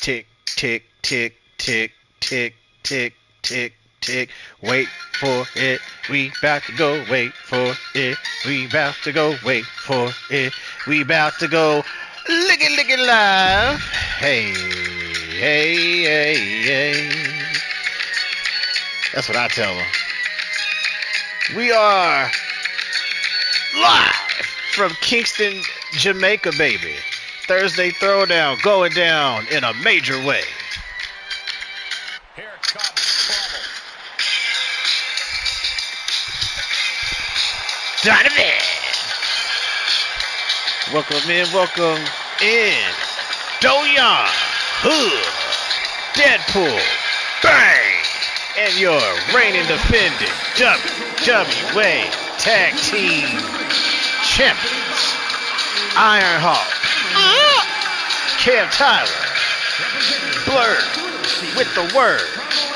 Tick, tick, tick, tick, tick, tick, tick, tick. Wait for it. We about to go. Wait for it. We about to go. Wait for it. We about to go. Lick it live. Hey, hey, hey, hey. That's what I tell them. We are live from Kingston, Jamaica, baby. Thursday Throwdown going down in a major way. Here comes trouble. Donovan! Welcome in. Doyan, Hood, Deadpool, Bang! And your reigning defending WWA Tag Team Champions, Ironhawk, Cam Tyler, Blur with the word.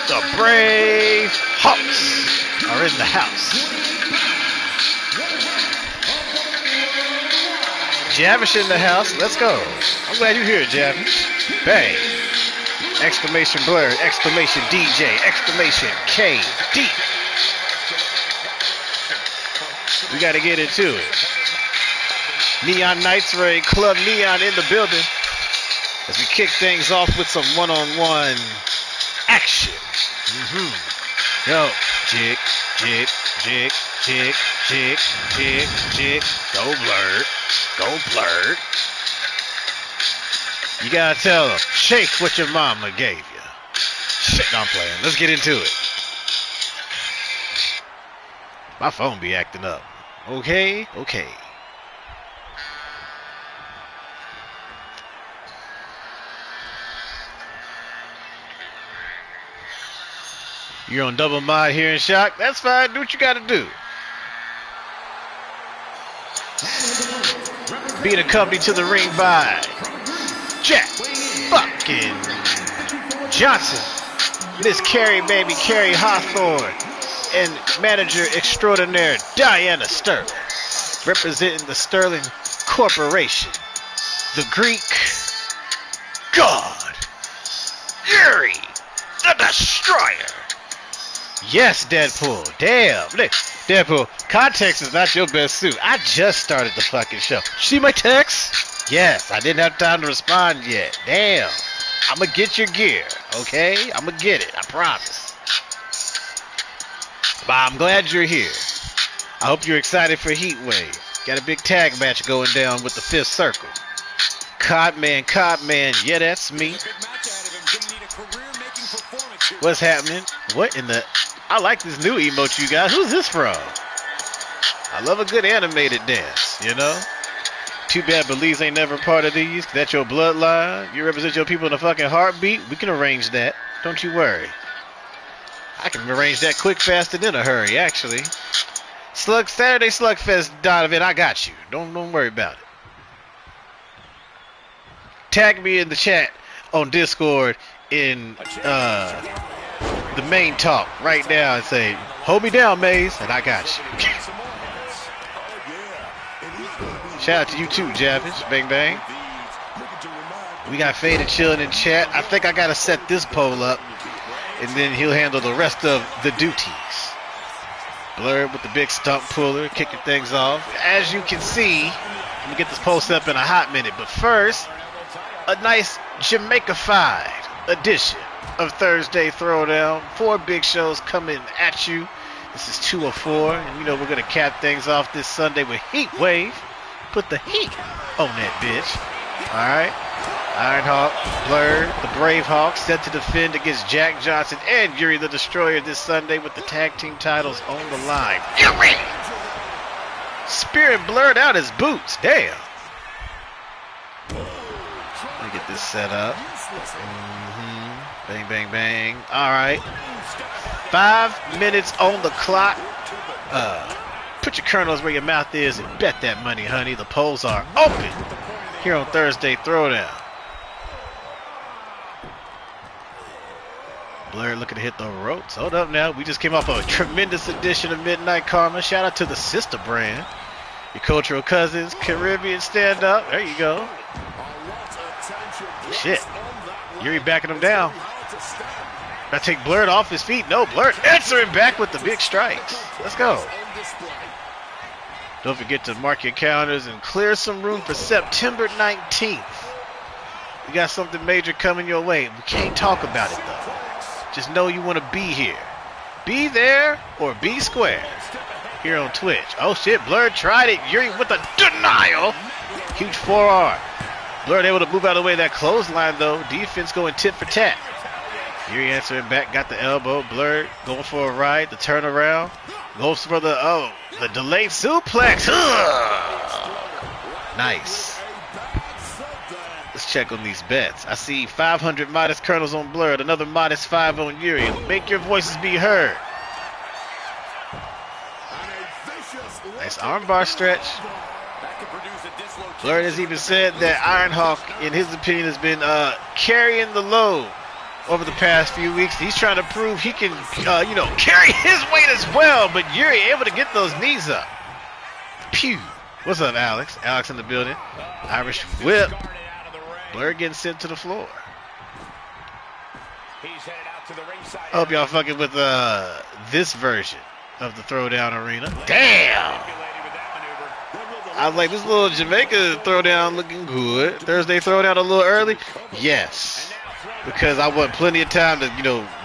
The Brave Hawks are in the house. Javish in the house. Let's go. I'm glad you're here, Javish. Bang. Exclamation Blur. Exclamation DJ. Exclamation KD. We got to get into it. Neon Nights Raid, Club Neon in the building. As we kick things off with some one-on-one action. Yo, jig, jig, jig, jig, jig, jig, jig. Go Blur. Go Blur. You gotta tell them, shake what your mama gave you. Shit, I'm playing. Let's get into it. My phone be acting up. Okay. You're on double mod here in Shock. That's fine. Do what you gotta do. Being accompanied to the ring by Jack fucking Johnson, Miss Carrie, baby Carrie Hawthorne, and manager extraordinaire Diana Sterling, representing the Sterling Corporation, the Greek God, Yuri the Destroyer. Yes, Deadpool. Damn. Deadpool, context is not your best suit. I just started the fucking show. See my text? Yes, I didn't have time to respond yet. Damn. I'm going to get your gear, okay? I'm going to get it. I promise. But I'm glad you're here. I hope you're excited for Heatwave. Got a big tag match going down with the Fifth Circle. Codman. Yeah, that's me. What's happening? What in the... I like this new emote you got. Who's this from? I love a good animated dance, you know? Too bad Belize ain't never part of these. That's your bloodline. You represent your people in a fucking heartbeat. We can arrange that. Don't you worry. I can arrange that quick, fast, and in a hurry, actually. Saturday Slugfest, Donovan, I got you. Don't worry about it. Tag me in the chat on Discord in the main talk right now and say, hold me down, Maze, and I got you. Shout out to you too, Javish. Bang, bang. We got Faded chilling in chat. I think I got to set this poll up, and then he'll handle the rest of the duties. Blurred with the big stump puller, kicking things off. As you can see, let me get this post up in a hot minute. But first, a nice Jamaica-fied edition of Thursday Throwdown. 4 big shows coming at you. This is 2 of 4, and you know we're gonna cap things off this Sunday with Heatwave. Put the heat on that bitch. All right, Ironhawk, Blur, the Brave Hawks set to defend against Jack Johnson and Yuri the Destroyer this Sunday with the tag team titles on the line. Yuri, Spirit blurred out his boots. Damn. Let me get this set up. Bang, bang, bang. All right. 5 minutes on the clock. Put your kernels where your mouth is and bet that money, honey. The polls are open here on Thursday Throwdown. Blur looking to hit the ropes. Hold up now. We just came off a tremendous edition of Midnight Karma. Shout out to the sister brand. Your cultural cousins, Caribbean stand up. There you go. Shit. Yuri backing him down. Got to take Blurred off his feet. No, Blurred answering back with the big strikes. Let's go. Don't forget to mark your calendars and clear some room for September 19th. We got something major coming your way. We can't talk about it, though. Just know you want to be here. Be there or be square. Here on Twitch. Oh, shit. Blurred tried it. Yuri with a denial. Huge forearm. Blurred able to move out of the way of that clothesline, though. Defense going tit for tat. Yuri answering back, got the elbow. Blurred going for a ride, the turnaround. Goes for the delayed suplex. Ugh. Nice. Let's check on these bets. I see 500 modest kernels on Blurred, another modest 5 on Yuri. Make your voices be heard. Nice armbar stretch. Blurred has even said that Ironhawk, in his opinion, has been carrying the load over the past few weeks. He's trying to prove he can, carry his weight as well. But Yuri able to get those knees up. Pew. What's up, Alex? Alex in the building. Irish whip. Blurred getting sent to the floor. I hope y'all fucking with this version of the Throwdown Arena. Damn! I was like, this little Jamaica Throwdown looking good. Thursday Throwdown a little early? Yes. Because I want plenty of time to,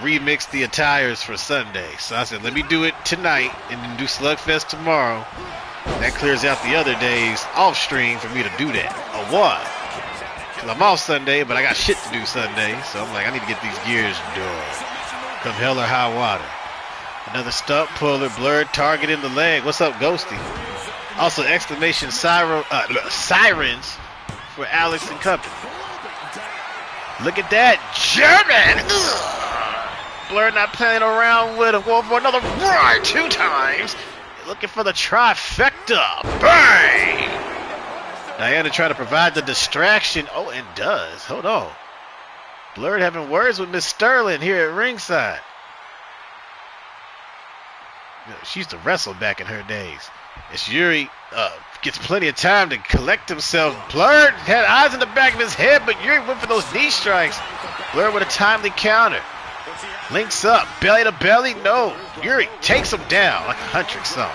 remix the attires for Sunday. So I said, let me do it tonight and then do Slugfest tomorrow. That clears out the other days off stream for me to do that. Or what? Because I'm off Sunday, but I got shit to do Sunday. So I'm like, I need to get these gears done. Come hell or high water. Another stump puller, Blurred, targeting the leg. What's up, Ghosty? Also, exclamation sirens for Alex and company. Look at that, German! Blurred not playing around with him. Going for another ride 2 times. Looking for the trifecta. Bang! Diana trying to provide the distraction. Oh, and does. Hold on. Blurred having words with Miss Sterling here at ringside. She used to wrestle back in her days. As Yuri gets plenty of time to collect himself. Blurred had eyes in the back of his head, but Yuri went for those knee strikes. Blurred with a timely counter. Links up, belly to belly. No, Yuri takes him down like a Huntrick song.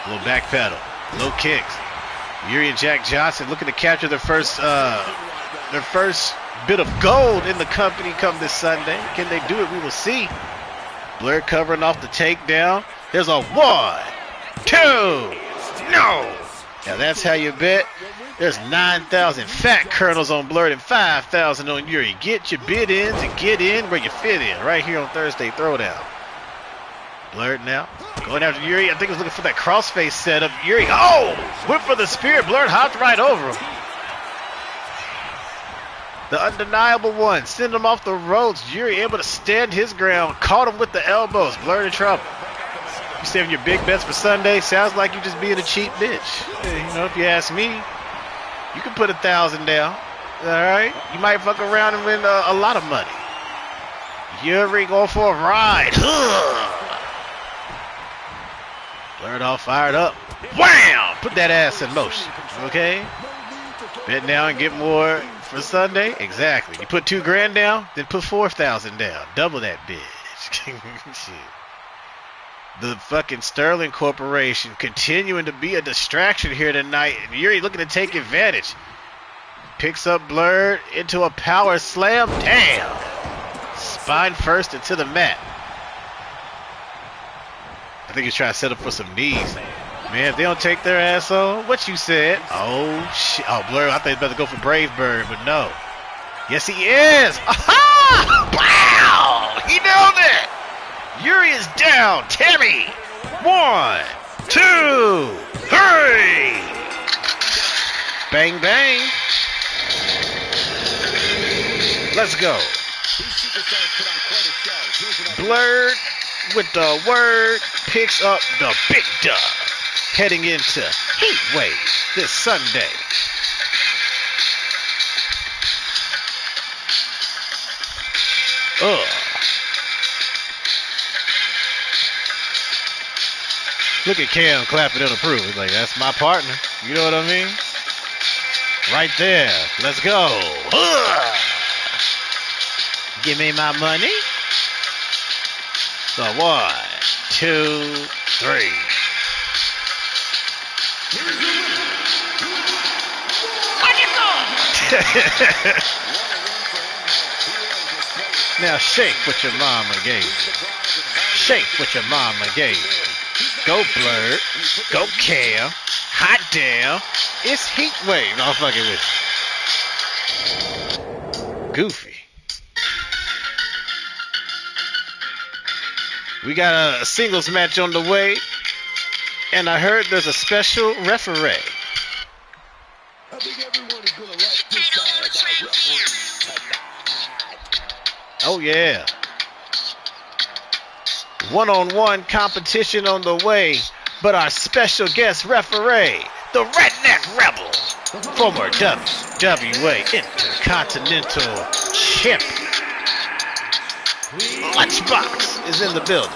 A little back pedal, low kicks. Yuri and Jack Johnson looking to capture their first bit of gold in the company come this Sunday. Can they do it? We will see. Blurred covering off the takedown. There's a 1, 2, no. Now that's how you bet. There's 9,000 fat kernels on Blurred and 5,000 on Yuri. Get your bid ins and get in where you fit in. Right here on Thursday Throwdown. Blurred now. Going after Yuri. I think he was looking for that crossface setup. Yuri, went for the spear. Blurred hopped right over him. The undeniable one. Send him off the ropes. Yuri able to stand his ground. Caught him with the elbows. Blurred in trouble. You saving your big bets for Sunday? Sounds like you just being a cheap bitch. If you ask me, you can put 1,000 down. All right? You might fuck around and win a lot of money. Yuri going for a ride. Blurred all fired up. Wham! Put that ass in motion. Okay? Bet now and get more for Sunday? Exactly. You put $2,000 down, then put 4,000 down. Double that bitch. Shit. The fucking Sterling Corporation continuing to be a distraction here tonight. And Yuri looking to take advantage. Picks up Blurred into a power slam. Damn. Spine first into the mat. I think he's trying to set up for some knees. Man, if they don't take their ass on, what you said? Oh, shit. Oh, Blurred, I thought he was about to go for Brave Bird, but no. Yes, he is. Aha! Wow! He nailed it. Yuri is down. Tammy. 1, 2, 3. Bang, bang. Let's go. Blurred with the word picks up the big dub. Heading into Heat Wave this Sunday. Look at Cam clapping in approval. He's like, that's my partner. You know what I mean? Right there. Let's go. Give me my money. So 1, 2, 3. Now shake what your mama gave you. Shake what your mama gave you. Go Blurred. Go Cam. Hot damn. It's heat wave. No, I'm fucking with you. Goofy. We got a singles match on the way. And I heard there's a special referee. I think everyone is gonna like this guy as our referee tonight. Oh yeah. One-on-one competition on the way, but our special guest referee, the Redneck Rebel, former WWA Intercontinental Champion, Lunchbox is in the building.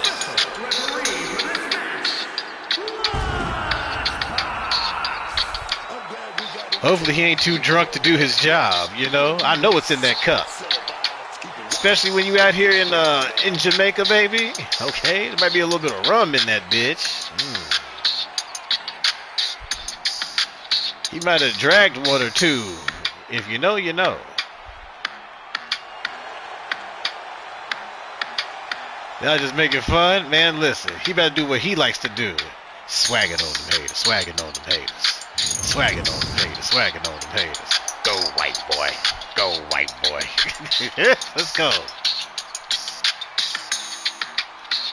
Hopefully he ain't too drunk to do his job, you know. I know what's in that cup. Especially when you out here in Jamaica, baby. Okay, there might be a little bit of rum in that bitch. He might have dragged one or two. If you know, you know. Y'all just making fun? Man, listen. He better do what he likes to do. Swagging on them haters. Swagging on them haters. Swagging on them haters. Swagging on them haters. Go, white boy. Go, white boy. Let's go.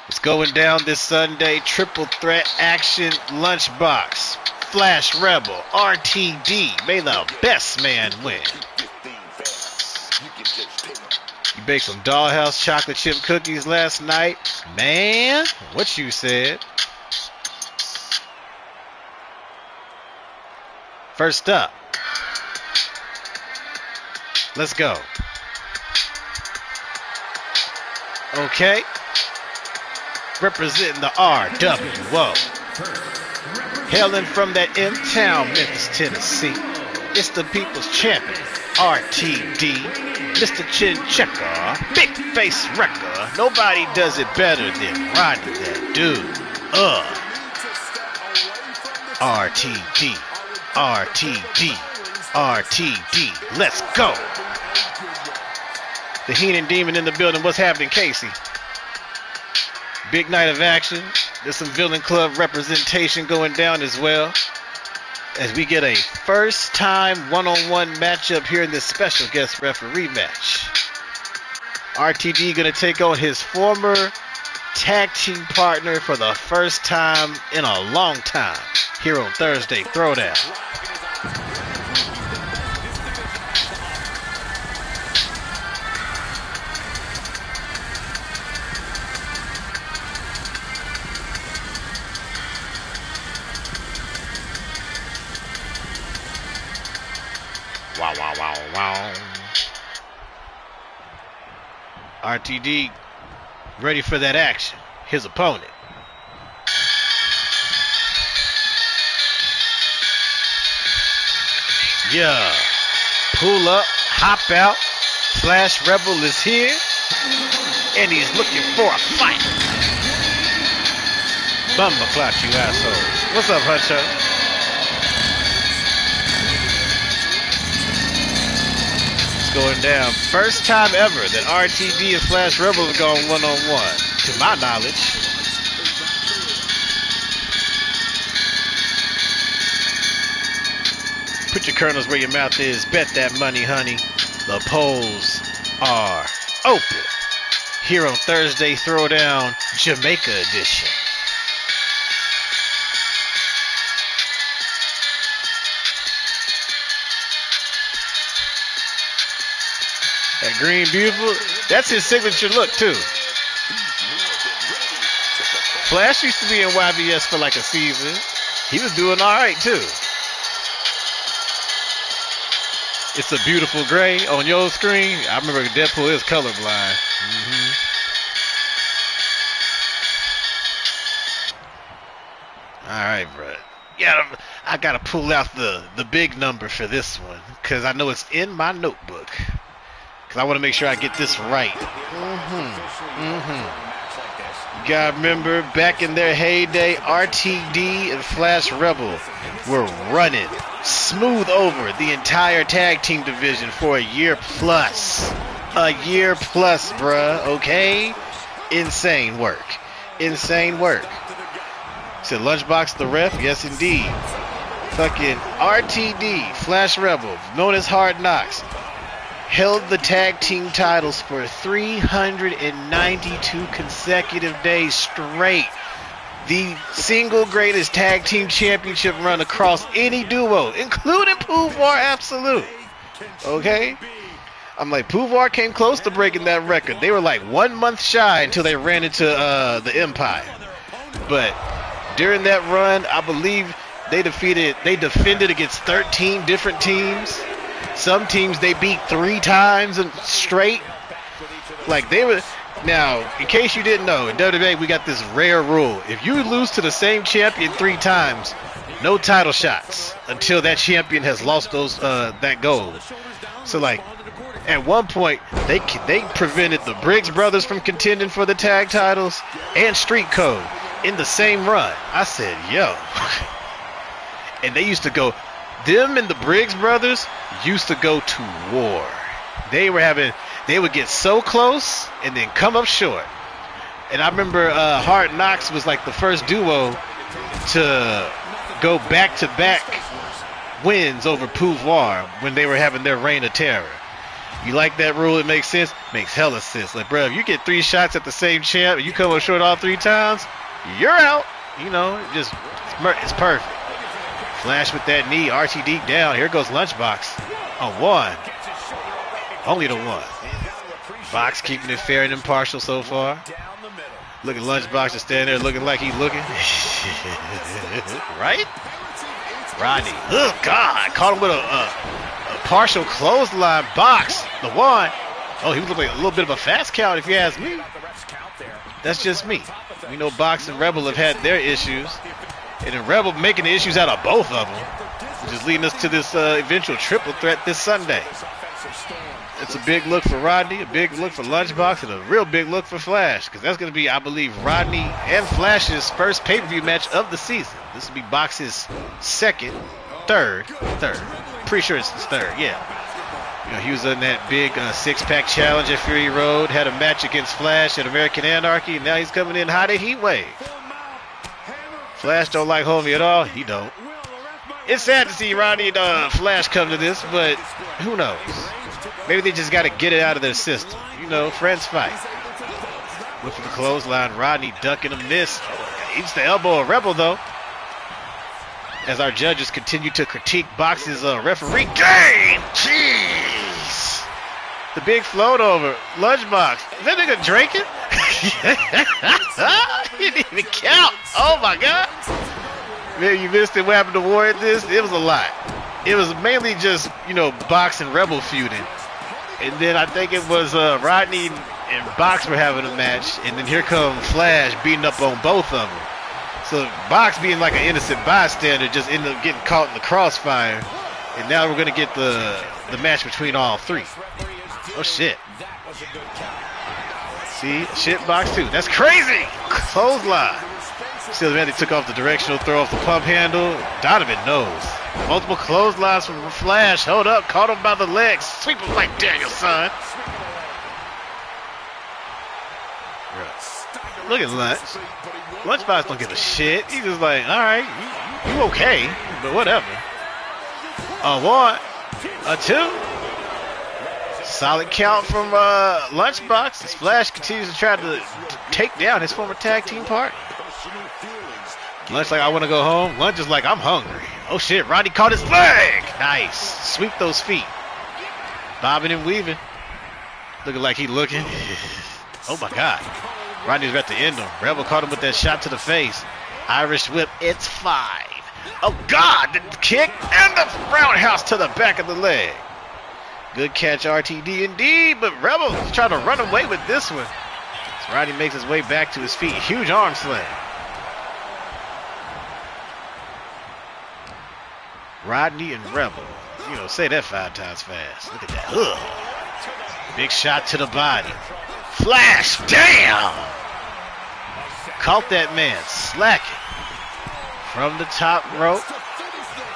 It's going down this Sunday. Triple threat action. Lunchbox. Flash Rebel. RTD. May the best man win. You baked some Dollhouse chocolate chip cookies last night. Man, what you said. First up. Let's go. Okay. Representing the RWO. Hailing from that M-Town, Memphis, Tennessee. It's the people's champion, RTD. Mr. Chin Checker. Big face wrecker. Nobody does it better than Rodney, that dude. RTD. RTD. RTD. Let's go. The Heenan Demon in the building. What's happening, Casey? Big night of action. There's some Villain Club representation going down as well, as we get a first-time one-on-one matchup here in this special guest referee match. RTD going to take on his former tag team partner for the first time in a long time here on Thursday Throwdown. Wow, wow, wow, wow. RTD ready for that action. His opponent. Yeah. Pull up, hop out. Flash Rebel is here. And he's looking for a fight. Bumba clout, you assholes. What's up, Huncho? Going down. First time ever that RTD and Flash Rebel have gone one-on-one, to my knowledge. Put your kernels where your mouth is. Bet that money, honey. The polls are open. Here on Thursday Throwdown, Jamaica edition. That green beautiful, that's his signature look too. Flash used to be in YBS for like a season. He was doing all right too. It's a beautiful gray on your screen. I remember Deadpool is colorblind. All right, bro. Yeah, I gotta pull out the big number for this one because I know it's in my notebook. Because I want to make sure I get this right. You gotta remember, back in their heyday, RTD and Flash Rebel were running smooth over the entire tag team division for a year plus. A year plus, bruh, okay? Insane work. Insane work. Said Lunchbox the ref? Yes, indeed. Fucking RTD, Flash Rebel, known as Hard Knocks, held the tag team titles for 392 consecutive days straight. The single greatest tag team championship run across any duo, including Pouvoir Absolute. Okay? I'm like, Pouvoir came close to breaking that record. They were like 1 month shy until they ran into the Empire. But during that run, I believe they defended against 13 different teams. Some teams they beat 3 times straight. Like they were. Now, in case you didn't know, in WWA we got this rare rule: if you lose to the same champion 3 times, no title shots until that champion has lost those that gold. So like, at one point they prevented the Briggs brothers from contending for the tag titles and Street Code in the same run. I said, yo, and they used to go. Them and the Briggs brothers used to go to war. They would get so close and then come up short. And I remember Hard Knocks was like the first duo to go back-to-back wins over Pouvoir when they were having their reign of terror. You like that rule? It makes sense? Makes hella sense. Like, bro, if you get 3 shots at the same champ and you come up short all 3 times, you're out. You know, it's perfect. Flash with that knee, RTD down. Here goes Lunchbox. A 1. Only the 1. Box keeping it fair and impartial so far. Look at Lunchbox just standing there looking like he's looking. Right? Rodney. Oh, God. Caught him with a partial clothesline. Box. The 1. Oh, he was like a little bit of a fast count if you ask me. That's just me. We know Box and Rebel have had their issues. And then Rebel making the issues out of both of them, which is leading us to this eventual triple threat this Sunday. It's a big look for Rodney, a big look for Lunchbox, and a real big look for Flash, because that's going to be, I believe, Rodney and Flash's first pay-per-view match of the season. This will be Box's third. Pretty sure it's his third, yeah. You know, he was in that big 6-pack challenge at Fury Road, had a match against Flash at American Anarchy, and now he's coming in hot at Heat Wave. Flash don't like homie at all. He don't. It's sad to see Rodney and Flash come to this, but who knows? Maybe they just got to get it out of their system. You know, friends fight. Look for the clothesline. Rodney ducking a miss. Eats the elbow of Rebel, though. As our judges continue to critique Box's referee game. Jeez. The big float over. Lunchbox. Is that nigga drinking? He didn't even count. Oh my God. Man, you missed it. What happened to Ward this? It was a lot. It was mainly just, you know, Box and Rebel feuding. And then I think it was Rodney and Box were having a match. And then here comes Flash beating up on both of them. So Box being like an innocent bystander just ended up getting caught in the crossfire. And now we're going to get the match between all 3. Oh, shit. See, shit Box too. That's crazy. Clothesline. Still, man, they took off the directional throw off the pump handle. Donovan knows. Multiple clotheslines from Flash. Hold up. Caught him by the legs. Sweep him like Danielson. Look at Lunch. Lunchbox don't give a shit. He's just like, all right, you okay, but whatever. A 1, a 2. Solid count from Lunchbox as Flash continues to try to take down his former tag team partner. Lunch like, I want to go home. Lunch is like, I'm hungry. Oh shit, Rodney caught his leg. Nice. Sweep those feet. Bobbing and weaving. Looking like he looking. Oh my God. Rodney's about to end him. Rebel caught him with that shot to the face. Irish whip. It's 5. Oh God, the kick and the roundhouse to the back of the leg. Good catch, RTD indeed, but Rebel is trying to run away with this one. So Rodney makes his way back to his feet. Huge arm slam. Rodney and Rebel. You know, say that 5 times fast. Look at that. Ugh. Big shot to the body. Flash. Damn. Caught that man slacking. From the top rope.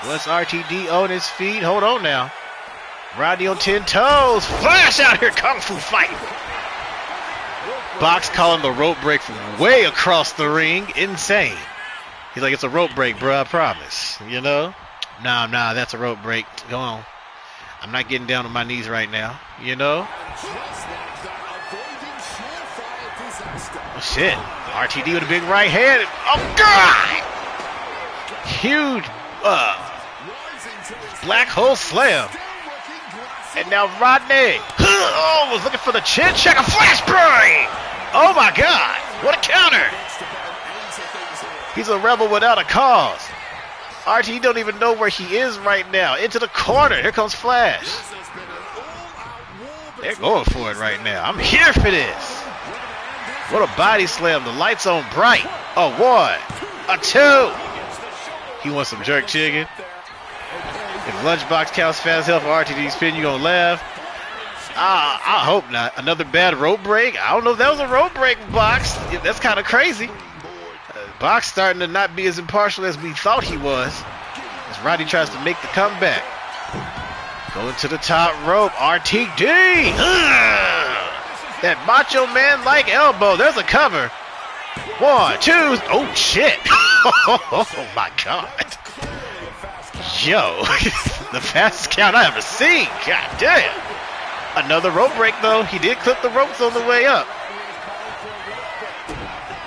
What's RTD on his feet? Hold on now. Rodney on 10 toes. Flash out here. Kung Fu fight. Box calling the rope break from way across the ring. Insane. He's like, it's a rope break, bro. I promise. You know? Nah, that's a rope break. Go on. I'm not getting down on my knees right now. You know? Oh, shit. RTD with a big right hand. Oh, God! Huge black hole slam. And now Rodney. Oh, was looking for the chin check. A flash break. Oh, my God. What a counter. He's a rebel without a cause. RTD don't even know where he is right now. Into the corner. Here comes Flash. They're going for it right now. I'm here for this. What a body slam. The lights on bright. A 1. A 2. He wants some jerk chicken. If Lunchbox counts fast hell for RTD's pin, you gonna laugh? I hope not. Another bad rope break? I don't know if that was a rope break, Box. That's kind of crazy. Box starting to not be as impartial as we thought he was. As Rodney tries to make the comeback. Going to the top rope. RTD. That Macho Man-like elbow. There's a cover. 1, 2. Oh, shit. Oh, my God. Yo. The fastest count I ever seen. God damn. Another rope break, though. He did clip the ropes on the way up.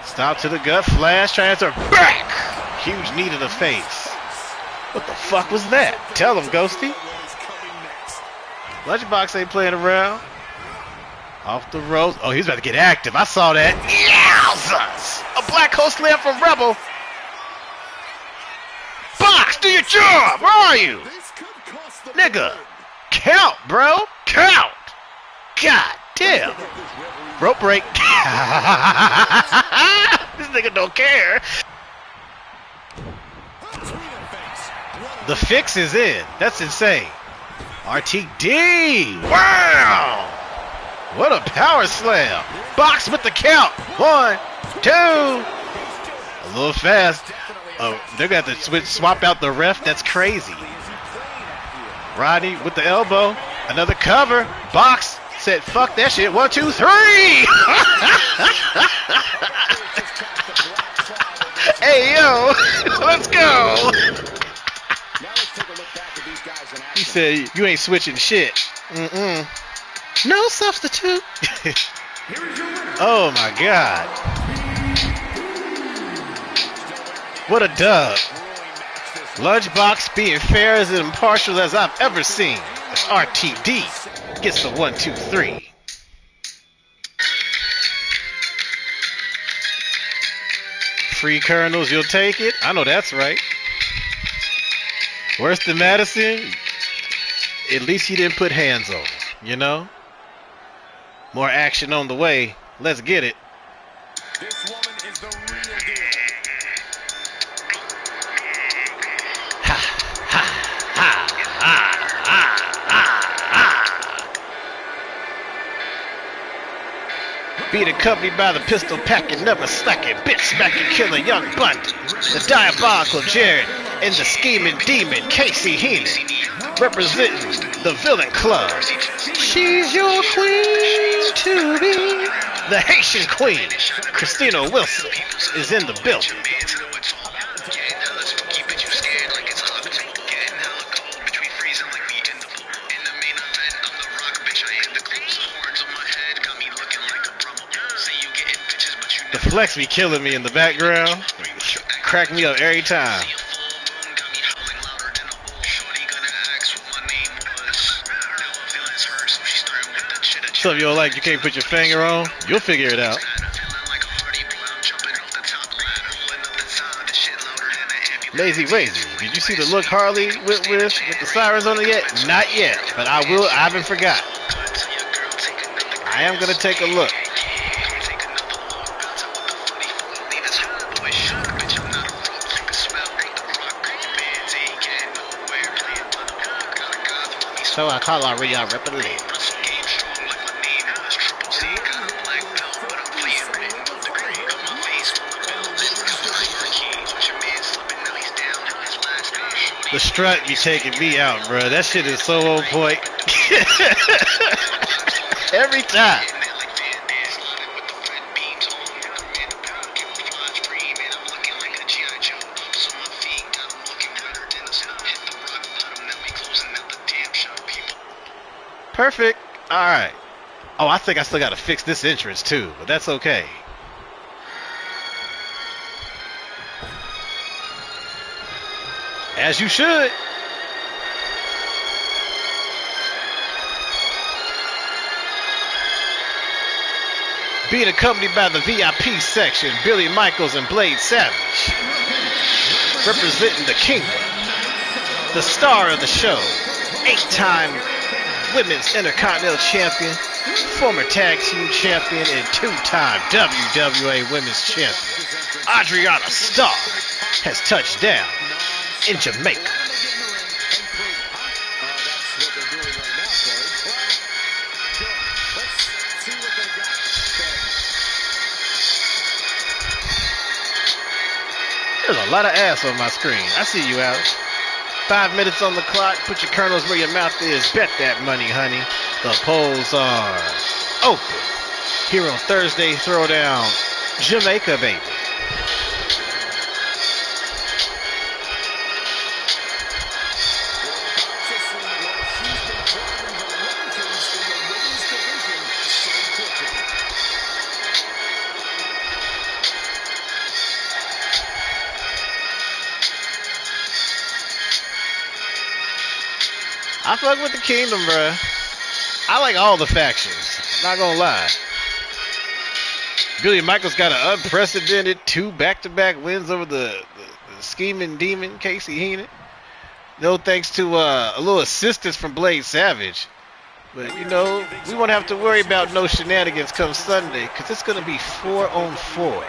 Stop to the gut. Flash transfer. Back. Huge knee to the face. What the fuck was that? Tell him, Ghosty. Lunchbox ain't playing around. Off the ropes. Oh, he's about to get active. I saw that. Yowzers! A black hole slam from Rebel. Box, do your job. Where are you? Nigga. Count, bro. Count. God damn. Rope break. This nigga don't care. The fix is in. That's insane. RTD. Wow. What a power slam. Box with the count. 1, 2. A little fast. Oh, they're going to have to swap out the ref. That's crazy. Rodney with the elbow. Another cover. Box said, fuck that shit. 1, 2, 3. Hey, yo. Let's go. He said, you ain't switching shit. Mm-mm. No substitute. Oh, my God. What a dub. Lunchbox being fair as impartial as I've ever seen. As RTD gets the 1, 2, 3. Free Colonels, you'll take it? I know that's right. Worse than Madison? At least he didn't put hands on him, you know? More action on the way. Let's get it. This woman is the real deal. Being accompanied by the pistol packing, never slacking, bitch smacking killer Young Bundy, the diabolical Jared, and the scheming demon Casey Heenan, representing the Villain Club. She's your queen to be. The Haitian Queen, Christina Wilson, is in the building. The flex be killing me in the background. Crack me up every time. Something you don't like, you can't put your finger on, you'll figure it out. Lazy Wazy, did you see the look Harley with the sirens on it yet? Not yet, but I will. I haven't forgot. I am gonna take a look. so I call already on repellent. The strut be taking me out, bro. That shit is so on point. Every time. Perfect. All right. Oh, I think I still got to fix this entrance too, but that's okay. As you should. Being accompanied by the VIP section, Billy Michaels and Blade Savage. Representing the Kingdom. The star of the show. 8-time Women's Intercontinental Champion. Former Tag Team Champion and 2-time WWA Women's Champion. Adriana Starr has touched down in Jamaica. There's a lot of ass on my screen. I see you, Alex. 5 minutes on the clock. Put your kernels where your mouth is. Bet that money, honey. The polls are open. Here on Thursday Throwdown, Jamaica, baby. I fuck with the Kingdom, bruh. I like all the factions. Not gonna lie. Billy Michaels got an unprecedented 2 back-to-back wins over the scheming demon, Casey Heenan. No thanks to a little assistance from Blade Savage. But, you know, we won't have to worry about no shenanigans come Sunday, because it's going to be 4-on-4.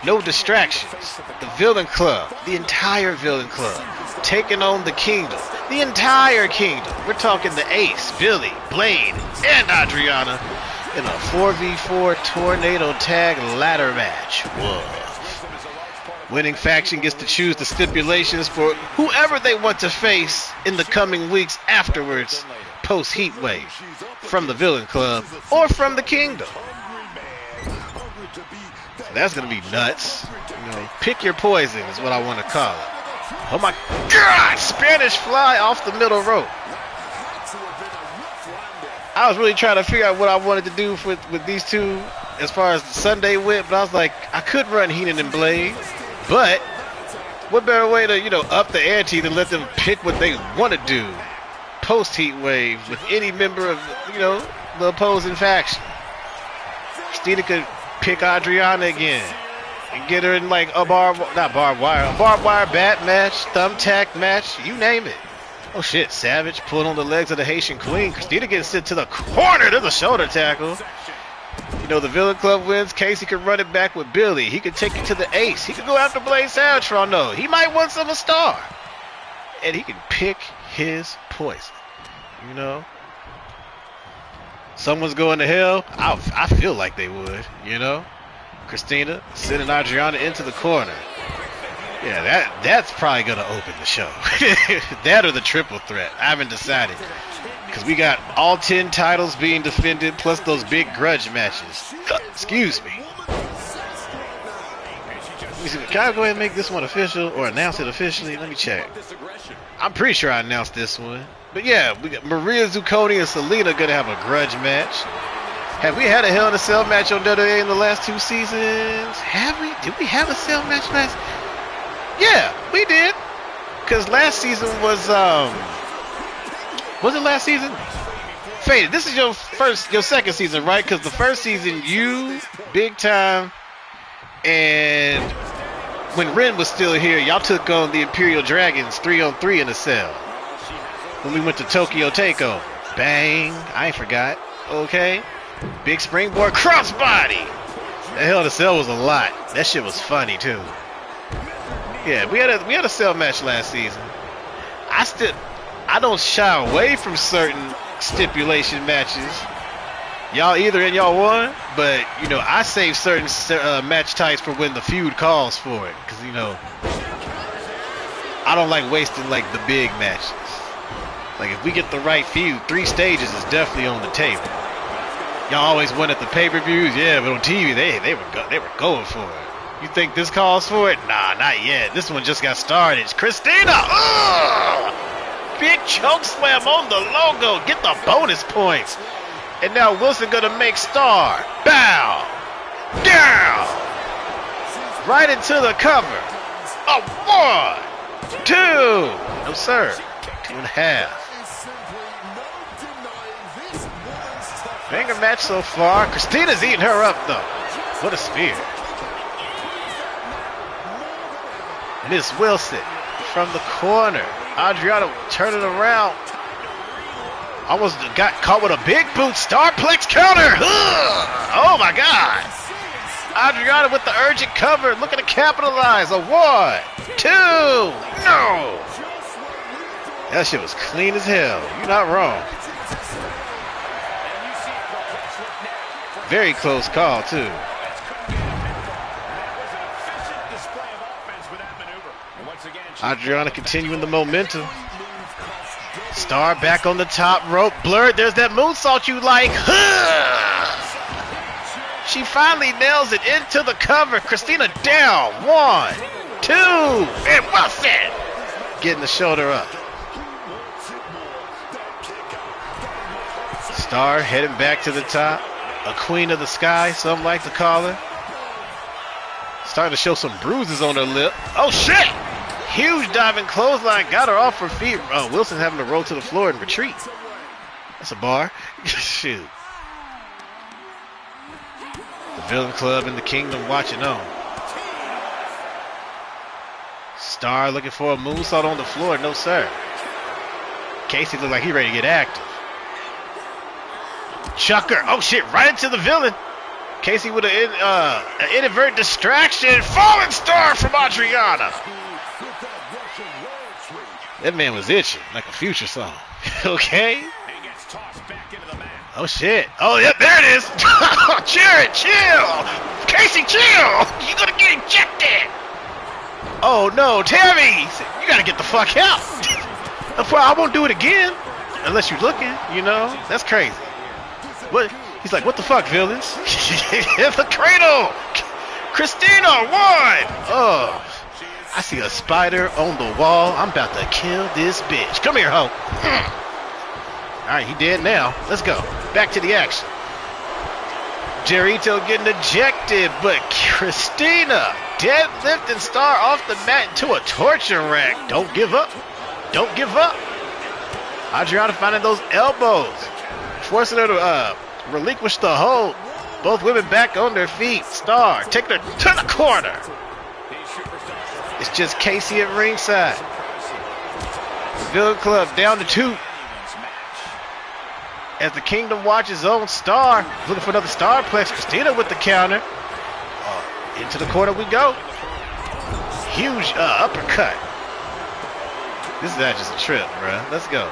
No distractions. The Villain Club, the entire Villain Club, taking on the Kingdom, the entire Kingdom. We're talking the Ace, Billy, Blade, and Adriana in a 4v4 tornado tag ladder match. Whoa. Winning faction gets to choose the stipulations for whoever they want to face in the coming weeks afterwards, post Heat Wave, from the Villain Club or from the Kingdom. That's gonna be nuts. You know, pick your poison is what I want to call it. Oh my God! Spanish fly off the middle rope. I was really trying to figure out what I wanted to do with these two as far as Sunday went, but I was like, I could run Heenan and Blade, but what better way to, you know, up the ante than let them pick what they want to do post Heat Wave with any member of, you know, the opposing faction. Christina could pick Adriana again and get her in like a barbed wire bat match, thumbtack match, you name it. Oh shit, Savage pulling on the legs of the Haitian Queen. Christina gets sent to the corner. There's a shoulder tackle. You know, the Villain Club wins. Casey could run it back with Billy. He could take it to the Ace. He could go after Blade Savage for all I know. He might want some star. And he can pick his poison. You know? Someone's going to hell. I feel like they would, you know? Christina sending Adriana into the corner. Yeah, that's probably going to open the show. That or the triple threat. I haven't decided. Because we got all 10 titles being defended, plus those big grudge matches. Excuse me. Let me see. Can I go ahead and make this one official or announce it officially? Let me check. I'm pretty sure I announced this one. But yeah, we got Maria Zucconi and Selena going to have a grudge match. Have we had a Hell in a Cell match on WWE in the last 2 seasons? Have we? Did we have a cell match last? Yeah, we did. Because last season was it last season? Faded. This is your second season, right? Because the first season, you, Big Time, and when Ren was still here, y'all took on the Imperial Dragons 3-on-3 in a cell. When we went to Tokyo Takeover. Bang. I ain't forgot. Okay. Big springboard crossbody. The Hell in a Cell was a lot. That shit was funny too. Yeah, we had a cell match last season. I don't shy away from certain stipulation matches. Y'all either and y'all won, but you know I save certain match types for when the feud calls for it, because you know I don't like wasting like the big matches. Like if we get the right feud, 3 stages is definitely on the table. Y'all always win at the pay-per-views, yeah, but on TV they were going for it. You think this calls for it? Nah, not yet. This one just got started. Christina! Ugh! Big choke slam on the logo. Get the bonus points. And now Wilson gonna make Star bow down. Right into the cover. A 1, 2. No sir. 2.5. Banger match so far. Christina's eating her up though. What a spear. And it's Wilson from the corner. Adriana turning around. Almost got caught with a big boot. Starplex counter. Ugh. Oh my God. Adriana with the urgent cover. Looking to capitalize. A 1, 2. No. That shit was clean as hell. You're not wrong. Very close call too. Adriana continuing the momentum. Star back on the top rope. Blurred. There's that moonsault you like. She finally nails it into the cover. Christina down. 1, 2. And Wilson getting the shoulder up. Star heading back to the top. A queen of the sky, some like to call her. Starting to show some bruises on her lip. Oh shit! Huge diving clothesline, got her off her feet. Wilson having to roll to the floor and retreat. That's a bar. Shoot. The Villain Club and the Kingdom watching on. Star looking for a moonsault on the floor. No sir. Casey looked like he ready to get active. Chucker. Oh shit, right into the villain. Casey with an inadvertent distraction. Falling Star from Adriana. That man was itching like a Future song. Okay. Oh shit. Oh yep, there it is. Jared, chill. Casey, chill. You're gonna get ejected. Oh no, Tammy. You gotta get the fuck out. I won't do it again unless you're looking. You know, that's crazy. What? He's like, what the fuck, villains? The cradle. Christina 1. Oh. I see a spider on the wall. I'm about to kill this bitch. Come here, ho. All right, he dead now. Let's go. Back to the action. Jerito getting ejected, but Christina deadlifting Star off the mat into a torture rack. Don't give up. Don't give up. Adriana finding those elbows. Forcing her to relinquish the hold. Both women back on their feet. Star taking her to the corner. It's just Casey at ringside. The Villain Club down to 2. As the Kingdom watches on Star. Looking for another Starplex. Christina with the counter. Into the corner we go. Huge uppercut. This is not just a trip, bruh. Let's go.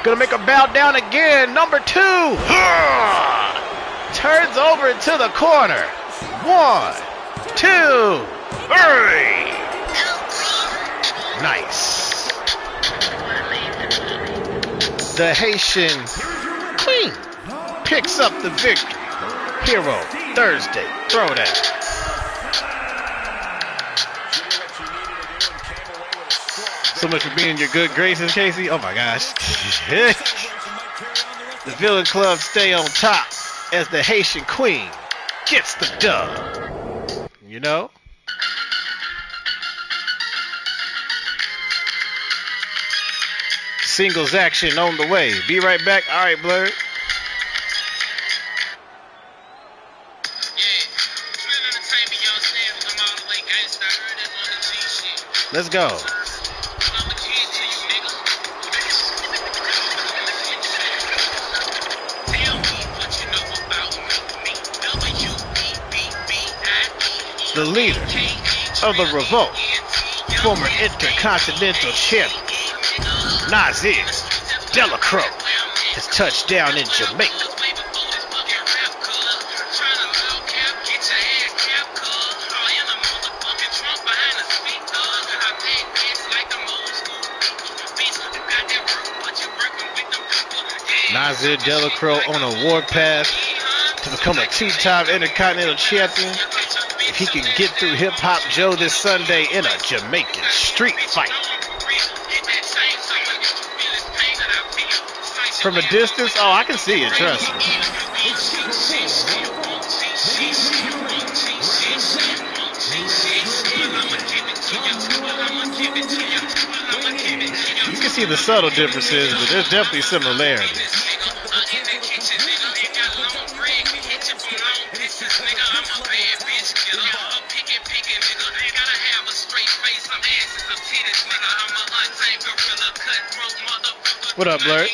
Gonna make her bow down again. Number 2. Turns over into the corner. 1, 2, 3. Nice. The Haitian Queen picks up the victory. Hero Thursday Throwdown. So much for being in your good graces, Casey. Oh my gosh. The Villain Club stay on top as the Haitian Queen gets the dub. You know? Singles action on the way. Be right back. All right, Blurred. Let's go. The leader of the revolt, former Intercontinental Champion Nazir Delacroix has touched down in Jamaica. Nazir Delacroix on a warpath to become a two-time Intercontinental Champion if he can get through Hip Hop Joe this Sunday in a Jamaican street fight. From a distance, oh, I can see it, trust me. You can see the subtle differences, but there's definitely similarities. What up, Blurt?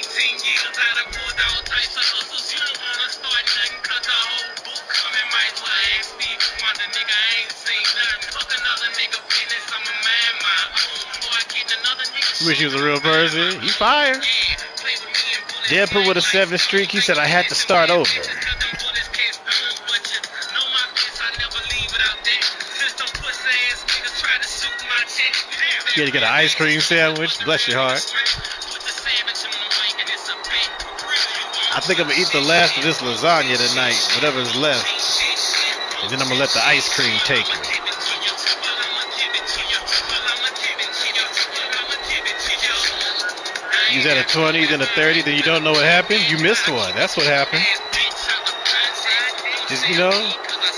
You wish he was a real person. He fired. Deadpool with a 7 streak. He said I had to start over. You had to get an ice cream sandwich. Bless your heart. I think I'm going to eat the last of this lasagna tonight, whatever's left. And then I'm going to let the ice cream take it. You was at a 20, then a 30, then you don't know what happened. You missed one. That's what happened. Just, you know,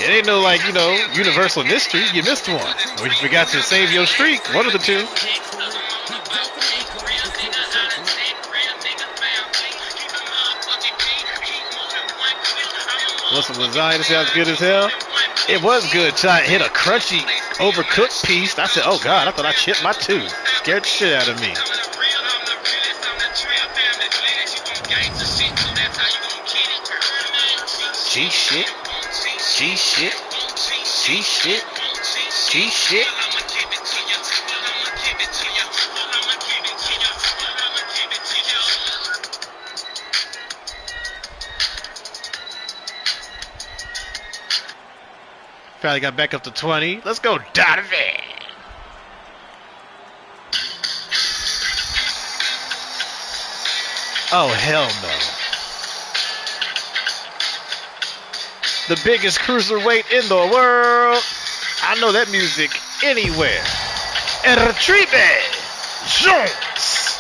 it ain't no, like, you know, universal mystery. You missed one. Or you forgot to save your streak. One of the two. Want some lasagna? Sounds good as hell. It was good till I hit a crunchy, overcooked piece. I said, oh, God, I thought I chipped my tooth. Scared the shit out of me. G shit. G shit. G shit. G shit. Probably got back up to 20. Let's go, Donovan. Oh, hell no. The biggest cruiserweight in the world. I know that music anywhere. EVERRRRR Jones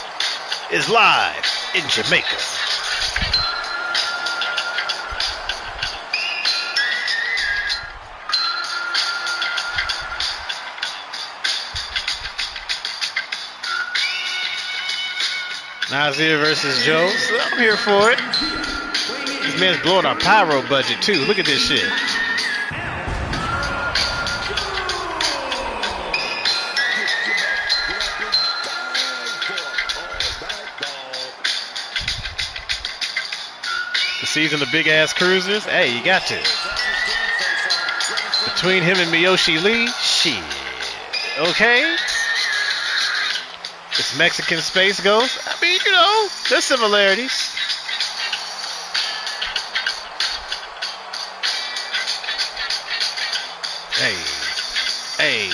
is live in Jamaica. Nazir versus Jones. I'm here for it. This man's blowing our pyro budget too. Look at this shit. The season of big ass cruisers. Hey, you got to. Between him and Miyoshi Lee, shit. Okay. This Mexican Space Ghost. I mean, you know, there's similarities. Hey, hey,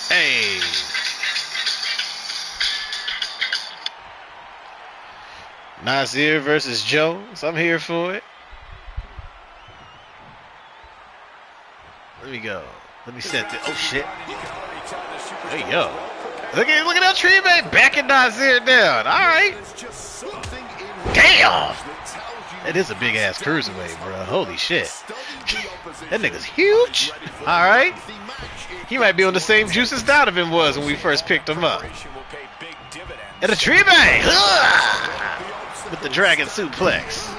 hey. Nazir versus Jones. I'm here for it. Let me go. Let me set this. Oh shit. There you go. Look at that tree, man. Backing Nazir down. All right. Damn. That is a big ass cruiserweight, bro. Holy shit. That nigga's huge. All right. He might be on the same juice as Donovan was when we first picked him up. And a tree bang. With the dragon suplex.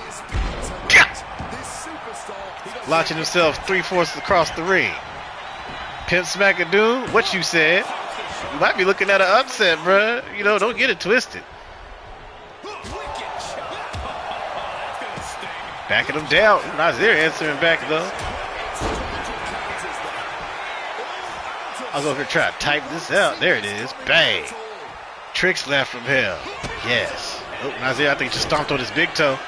Launching himself 3/4 across the ring. Pimp Smackadoon, what you said? You might be looking at an upset, bruh. You know, don't get it twisted. Backing him down. Nazir answering back, though. I'll go over here and try to type this out. There it is. Bang. Trick slap from hell. Yes. Oh, Nazir, I think just stomped on his big toe.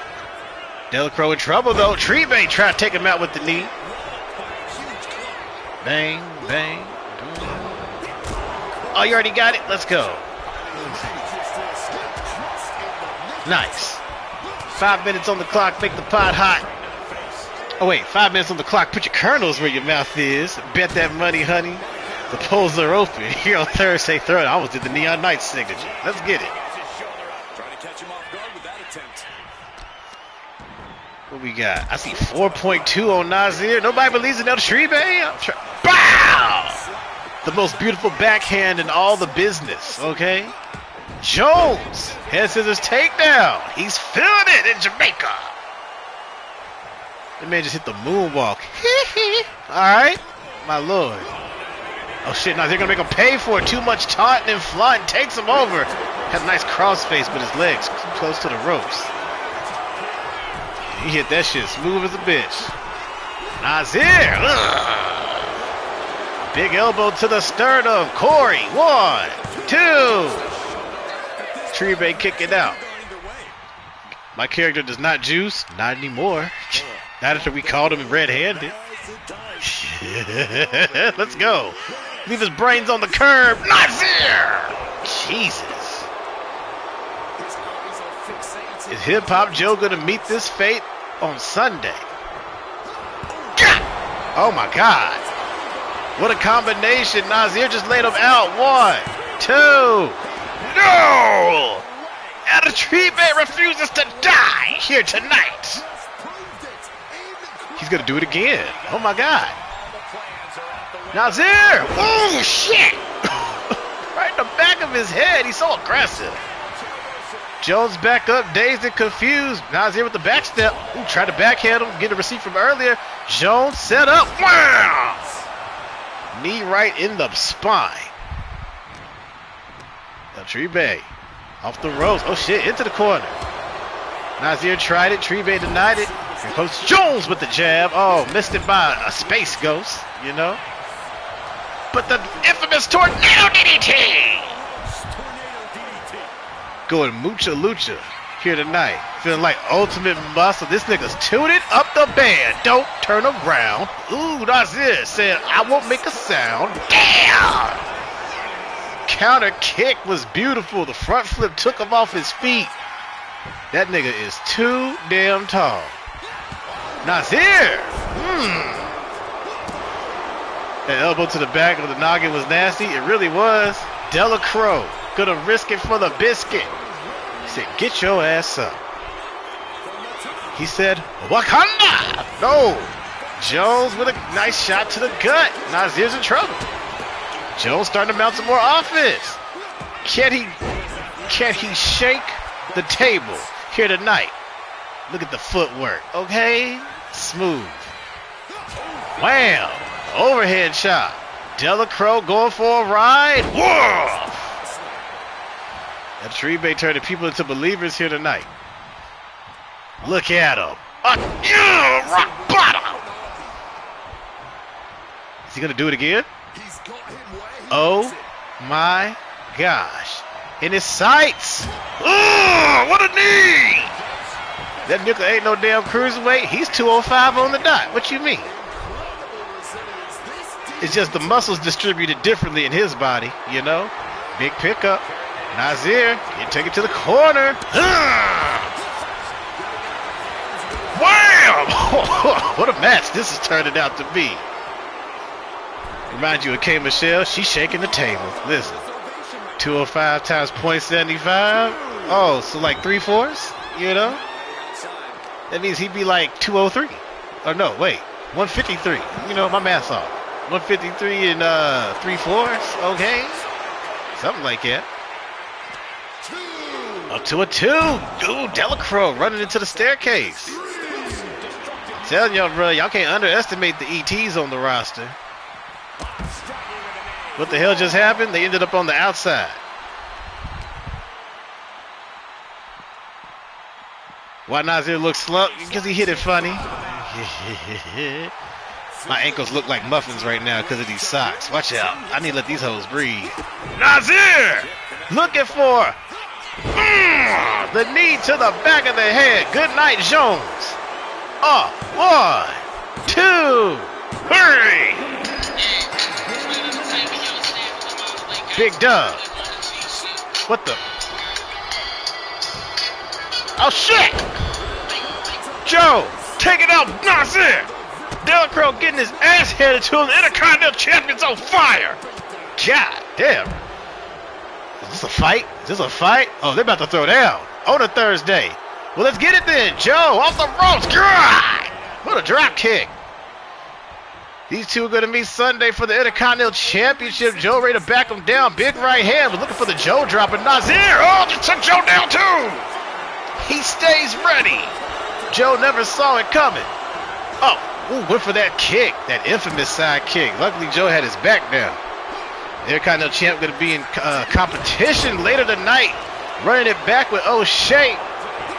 Delacroix in trouble, though. Trebe trying to take him out with the knee. Bang, bang, boom. Oh, you already got it? Let's go. Nice. 5 minutes on the clock. Make the pot hot. Oh, wait. 5 minutes on the clock. Put your kernels where your mouth is. Bet that money, honey. The polls are open here on Thursday Throwdown. I almost did the Neon Knights signature. Let's get it. What we got? I see 4.2 on Nazir. Nobody believes in El Tribe. Bow! The most beautiful backhand in all the business, okay? Jones. Head scissors takedown. He's feeling it in Jamaica. That man just hit the moonwalk. All right, my lord. Oh, shit, now they're going to make him pay for it. Too much taunting and flying. Takes him over. Has a nice crossface, but his legs close to the ropes. He hit that shit smooth as a bitch. Nazir. Big elbow to the sternum. Corey. 1, 2. Tribe kicking out. My character does not juice. Not anymore. Not after we called him red-handed. Let's go. Leave his brains on the curb. Nazir! Jesus. Is Hip Hop Joe going to meet this fate on Sunday? Oh my God. What a combination. Nazir just laid him out. 1, 2. No! El Tribe refuses to die here tonight. He's going to do it again. Oh my God. Nazir! Oh, shit! Right in the back of his head. He's so aggressive. Jones back up, dazed and confused. Nazir with the back step. Ooh, tried to backhand him, get a receipt from earlier. Jones set up. Wow! Knee right in the spine. El Tribe off the ropes. Oh, shit, into the corner. Nazir tried it. Tribe denied it. Here comes Jones with the jab. Oh, missed it by a space ghost, you know. But the infamous Tornado DDT! Going Mucha Lucha here tonight. Feeling like ultimate muscle. This nigga's tuning up the band. Don't turn around. Ooh, Nazir said, I won't make a sound. Damn! Counter kick was beautiful. The front flip took him off his feet. That nigga is too damn tall. Nazir! That elbow to the back of the noggin was nasty. It really was. Delacroix gonna risk it for the biscuit. He said, get your ass up. He said, Wakanda! No! Jones with a nice shot to the gut. Nazir's in trouble. Jones starting to mount some more offense. Can he shake the table here tonight? Look at the footwork, okay? Smooth. Wham! Overhead shot. Delacroix going for a ride. Whoa! El Tribe turning people into believers here tonight. Look at him. Rock bottom. Is he going to do it again? Oh my gosh. In his sights. What a knee! That nickel ain't no damn cruiserweight. He's 205 on the dot. What you mean? It's just the muscles distributed differently in his body, you know? Big pickup. Nazir, you take it to the corner. Wham! What a match this is turning out to be. Remind you of K. Michelle. She's shaking the table. Listen. 205 times 0.75. Oh, so like 3/4, you know? That means he'd be like 203. Or no, wait. 153. You know, my math's off. 153 and 3/4. Okay. Something like that. Up to a 2. Ooh, Delacroix running into the staircase. I'm telling y'all, bro, y'all can't underestimate the ETs on the roster. What the hell just happened? They ended up on the outside. Why Nazir looks slumped? Because he hit it funny. My ankles look like muffins right now because of these socks. Watch out. I need to let these hoes breathe. Nazir looking for the knee to the back of the head. Good night, Jones. 1, 2, 3. Big Dub. What the? Oh, shit. Joe, take it out, Nazir. Delacroix getting his ass handed to him. The Intercontinental Champion's on fire. God damn. Is this a fight? Is this a fight? Oh, they're about to throw down on a Thursday. Well, let's get it then. Joe, off the ropes. God, what a drop kick. These two are going to meet Sunday for the Intercontinental Championship. Joe ready to back him down. Big right hand. We're looking for the Joe drop. And Nazir, oh, just took Joe down too. He stays ready. Joe never saw it coming. Oh, ooh, went for that kick, that infamous side kick. Luckily, Joe had his back down. The Intercontinental Champ going to be in competition later tonight. Running it back with O'Shea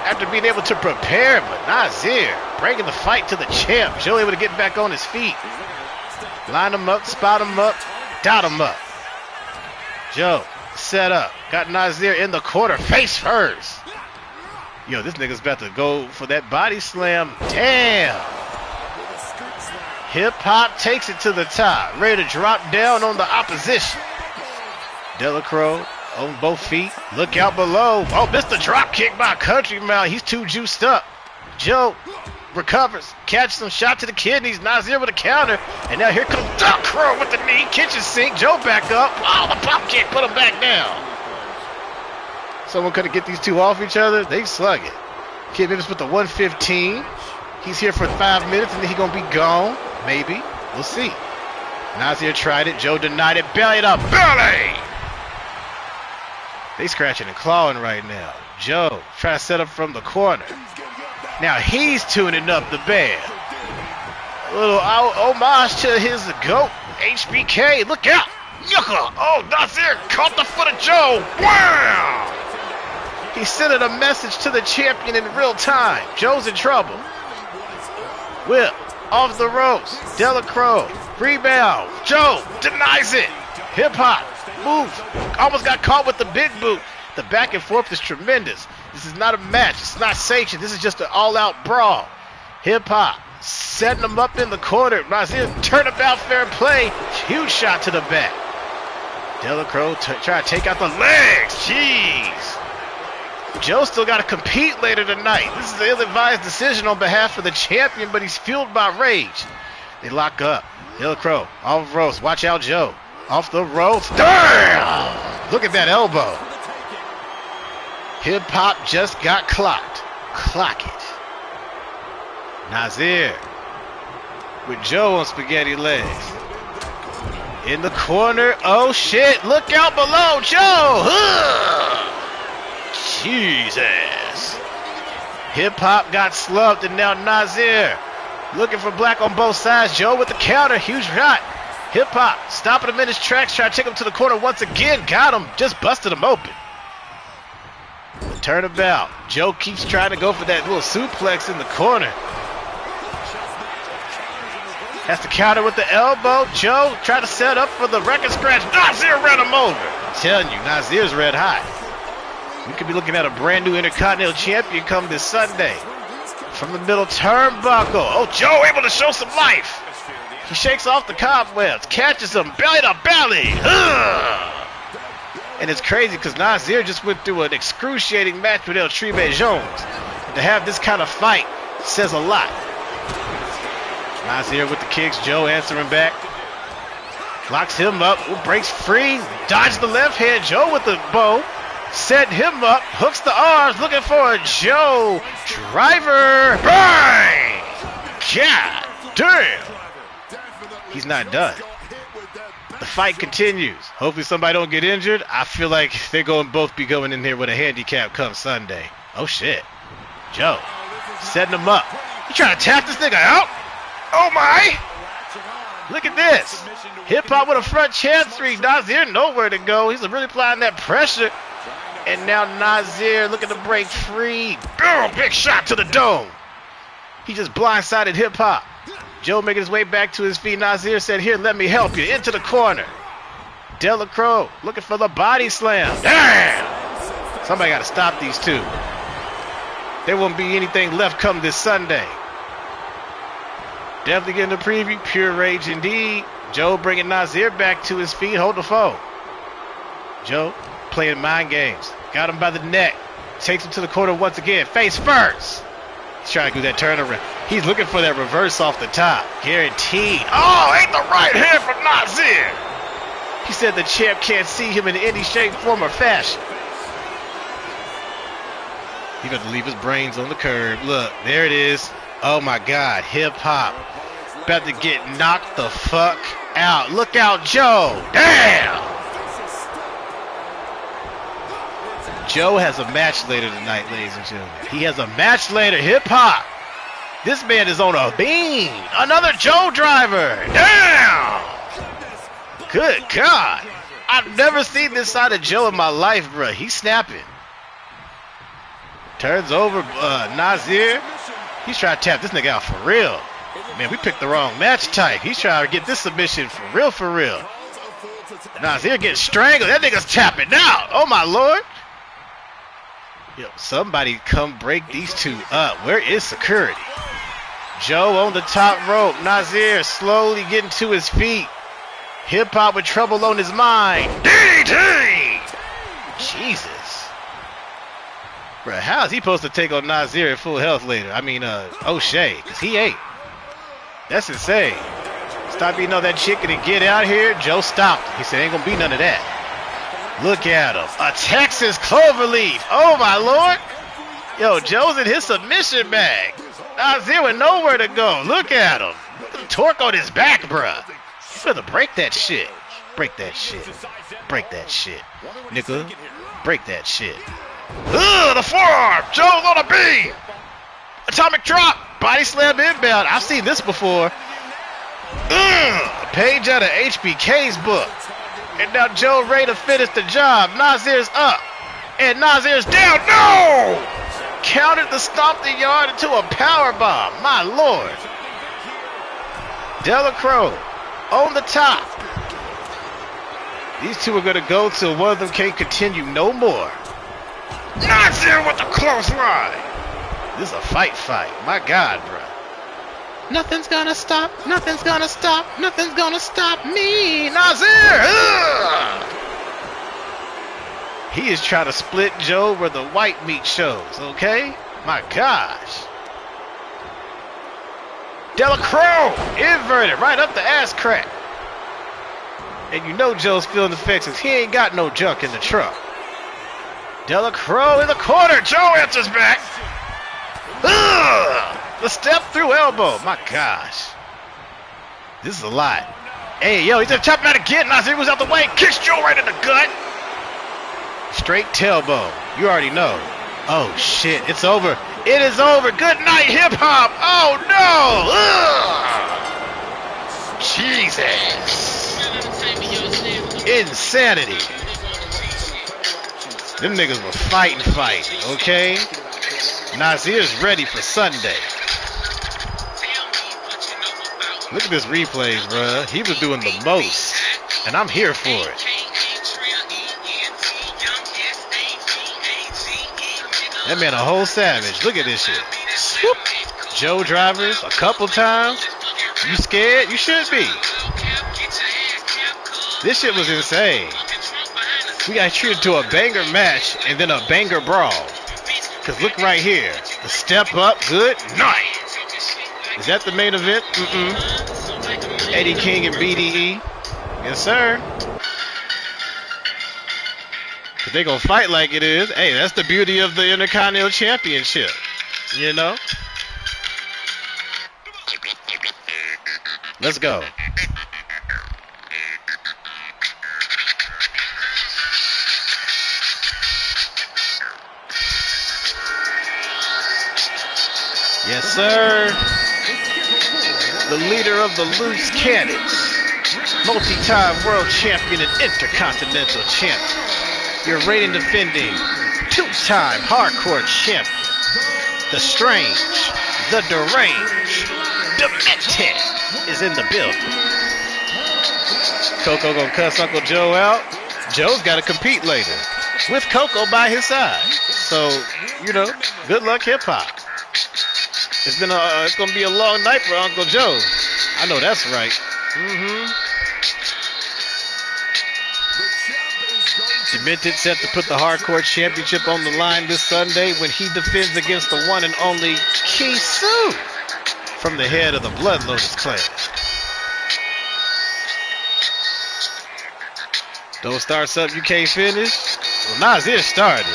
after being able to prepare. But Nazir bringing the fight to the champ. Joe able to get back on his feet. Line him up, spot him up, dot him up. Joe set up. Got Nazir in the corner, face first. Yo, this nigga's about to go for that body slam. Damn. Hip Hop takes it to the top. Ready to drop down on the opposition. Delacroix on both feet. Look out below. Oh, missed the drop kick by Country Mount. He's too juiced up. Joe recovers. Catches some shot to the kidneys. Nazir with a counter. And now here comes Delacroix with the knee. Kitchen sink. Joe back up. Oh, the pop kick put him back down. Someone couldn't get these two off each other. They slug it. Kid Memphis with the 115. He's here for 5 minutes and then he's going to be gone. Maybe. We'll see. Nazir tried it. Joe denied it. Belly up. Belly! They scratching and clawing right now. Joe trying to set up from the corner. Now he's tuning up the band. A little homage to his GOAT, HBK. Look out. Yucca. Oh, Nazir caught the foot of Joe. Wow! He sent a message to the champion in real time. Joe's in trouble. Whip. Off the ropes. Delacroix. Rebound. Joe denies it. Hip Hop. Move. Almost got caught with the big boot. The back and forth is tremendous. This is not a match. It's not sanctioned. This is just an all-out brawl. Hip Hop setting them up in the corner. Nazir turnabout fair play. Huge shot to the back. Delacroix trying to take out the legs. Jeez. Joe still got to compete later tonight. This is an ill-advised decision on behalf of the champion, but he's fueled by rage. They lock up. Delacroix off the ropes. Watch out, Joe. Off the ropes. Damn! Look at that elbow. Hip Hop just got clocked. Clock it. Nazir with Joe on spaghetti legs. In the corner. Oh, shit. Look out below, Joe. Ugh. Jesus. Hip Hop got slumped, and now Nazir looking for black on both sides. Joe with the counter. Huge shot. Hip Hop stopping him in his tracks, trying to take him to the corner once again. Got him. Just busted him open. Turnabout. Joe keeps trying to go for that little suplex in the corner. Has to counter with the elbow. Joe trying to set up for the record scratch. Nazir ran him over. I'm telling you, Nazir's red hot. We could be looking at a brand new Intercontinental Champion come this Sunday. From the middle turnbuckle. Oh, Joe able to show some life. He shakes off the cobwebs. Catches him belly to belly. Ugh. And it's crazy because Nazir just went through an excruciating match with El Tribe Jones. And to have this kind of fight says a lot. Nazir with the kicks. Joe answering back. Locks him up. Breaks free. Dodges the left hand. Joe with the bow. Set him up. Hooks the arms. Looking for a Joe driver. Bang! God damn. He's not done. The fight continues. Hopefully somebody don't get injured. I feel like they're going to both be going in here with a handicap come Sunday. Oh, shit. Joe setting him up. You trying to tap this nigga out? Oh, my. Look at this. Hip Hop with a front chancery. Nazir nowhere to go. He's really applying that pressure. And now Nazir looking to break free. Oh, big shot to the dome. He just blindsided Hip Hop. Joe making his way back to his feet. Nazir said, here, let me help you. Into the corner. Delacroix looking for the body slam. Damn! Somebody got to stop these two. There won't be anything left come this Sunday. Definitely getting the preview. Pure rage indeed. Joe bringing Nazir back to his feet. Hold the phone. Joe playing mind games. Got him by the neck. Takes him to the corner once again. Face first. He's trying to do that turnaround. He's looking for that reverse off the top. Guaranteed. Oh, ain't the right hand from Nazir. He said the champ can't see him in any shape, form, or fashion. He's going to leave his brains on the curb. Look, there it is. Oh, my God. Hip-hop. About to get knocked the fuck out. Look out, Joe. Damn. Joe has a match later tonight, ladies and gentlemen. He has a match later. Hip-hop. This man is on a beam. Another Joe driver. Damn. Good God. I've never seen this side of Joe in my life, bro. He's snapping. Turns over Nazir. He's trying to tap this nigga out for real. Man, we picked the wrong match type. He's trying to get this submission for real, for real. Nazir getting strangled. That nigga's tapping out. Oh, my Lord. Yo, somebody come break these two up. Where is security? Joe on the top rope. Nazir slowly getting to his feet. Hip-hop with trouble on his mind. DDT! Jesus. Bruh, how is he supposed to take on Nazir at full health later? I mean, O'Shea, because he ain't. That's insane. Stop beating on that chicken and get out here. Joe stopped. He said, ain't going to be none of that. Look at him. A Texas cloverleaf. Oh, my Lord. Yo, Joe's in his submission bag. Nazir with nowhere to go. Look at him. Look at the torque on his back, bruh. He's gonna break that shit. Break that shit. Break that shit. Nigga, break that shit. Ugh, the forearm. Joe's on a beam. Atomic drop. Body slam inbound. I've seen this before. Ugh, a page out of HBK's book. And now Joe ready to finish the job. Nazir's up. And Nazir's down. No! Countered the stomp the yard into a power bomb. My Lord. Delacroix on the top. These two are going to go till one of them can't continue no more. Nazir with the clothesline. This is a fight. My God, bro. Nothing's gonna stop. Nothing's gonna stop. Nothing's gonna stop me. Nazir! Ugh! He is trying to split Joe where the white meat shows, okay? My gosh. Delacroix inverted right up the ass crack. And you know Joe's feeling the effects because he ain't got no junk in the truck. Delacroix in the corner. Joe answers back. Ugh! The step through elbow. My gosh. This is a lot. Hey, yo, he's going to chop him out again. Nazir was out the way. Kicks Joe right in the gut. Straight tailbone. You already know. Oh, shit. It's over. It is over. Good night, hip-hop. Oh, no. Ugh. Jesus. Insanity. Them niggas were fighting, okay? Nazir's ready for Sunday. Look at this replays, bruh. He was doing the most, and I'm here for it. That man a whole savage. Look at this shit. Whoop. Joe drivers a couple times. You scared? You should be. This shit was insane. We got treated to a banger match and then a banger brawl. Because look right here. The step up, good night. Is that the main event? Eddie King and BDE. Yes, sir. If they gonna fight like it is, hey, that's the beauty of the Intercontinental Championship. You know? Let's go. Yes, sir. The leader of the Loose Cannons, multi-time world champion and intercontinental champion, your reigning defending two-time hardcore champion, the strange, the deranged, demented, is in the building. Coco gonna cuss Uncle Joe out. Joe's got to compete later with Coco by his side. So, you know, good luck hip hop. It's gonna be a long night for Uncle Joe. I know that's right. Demented set to put the Hardcore Championship on the line this Sunday when he defends against the one and only Kisu from the head of the Blood Lotus clan. Don't start something you can't finish. Well, Nasir started.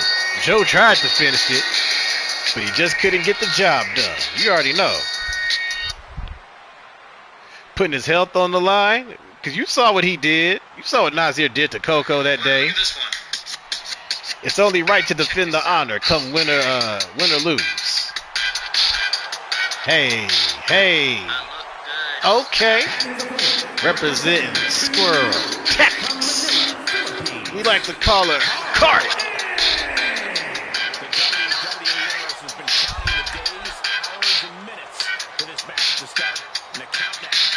Joe tried to finish it, but he just couldn't get the job done. You already know. Putting his health on the line, because you saw what he did. You saw what Nasir did to Coco that day. It's only right to defend the honor, come win or lose. Hey. Okay. Representing Squirrel Tactics. We like to call her Cardi.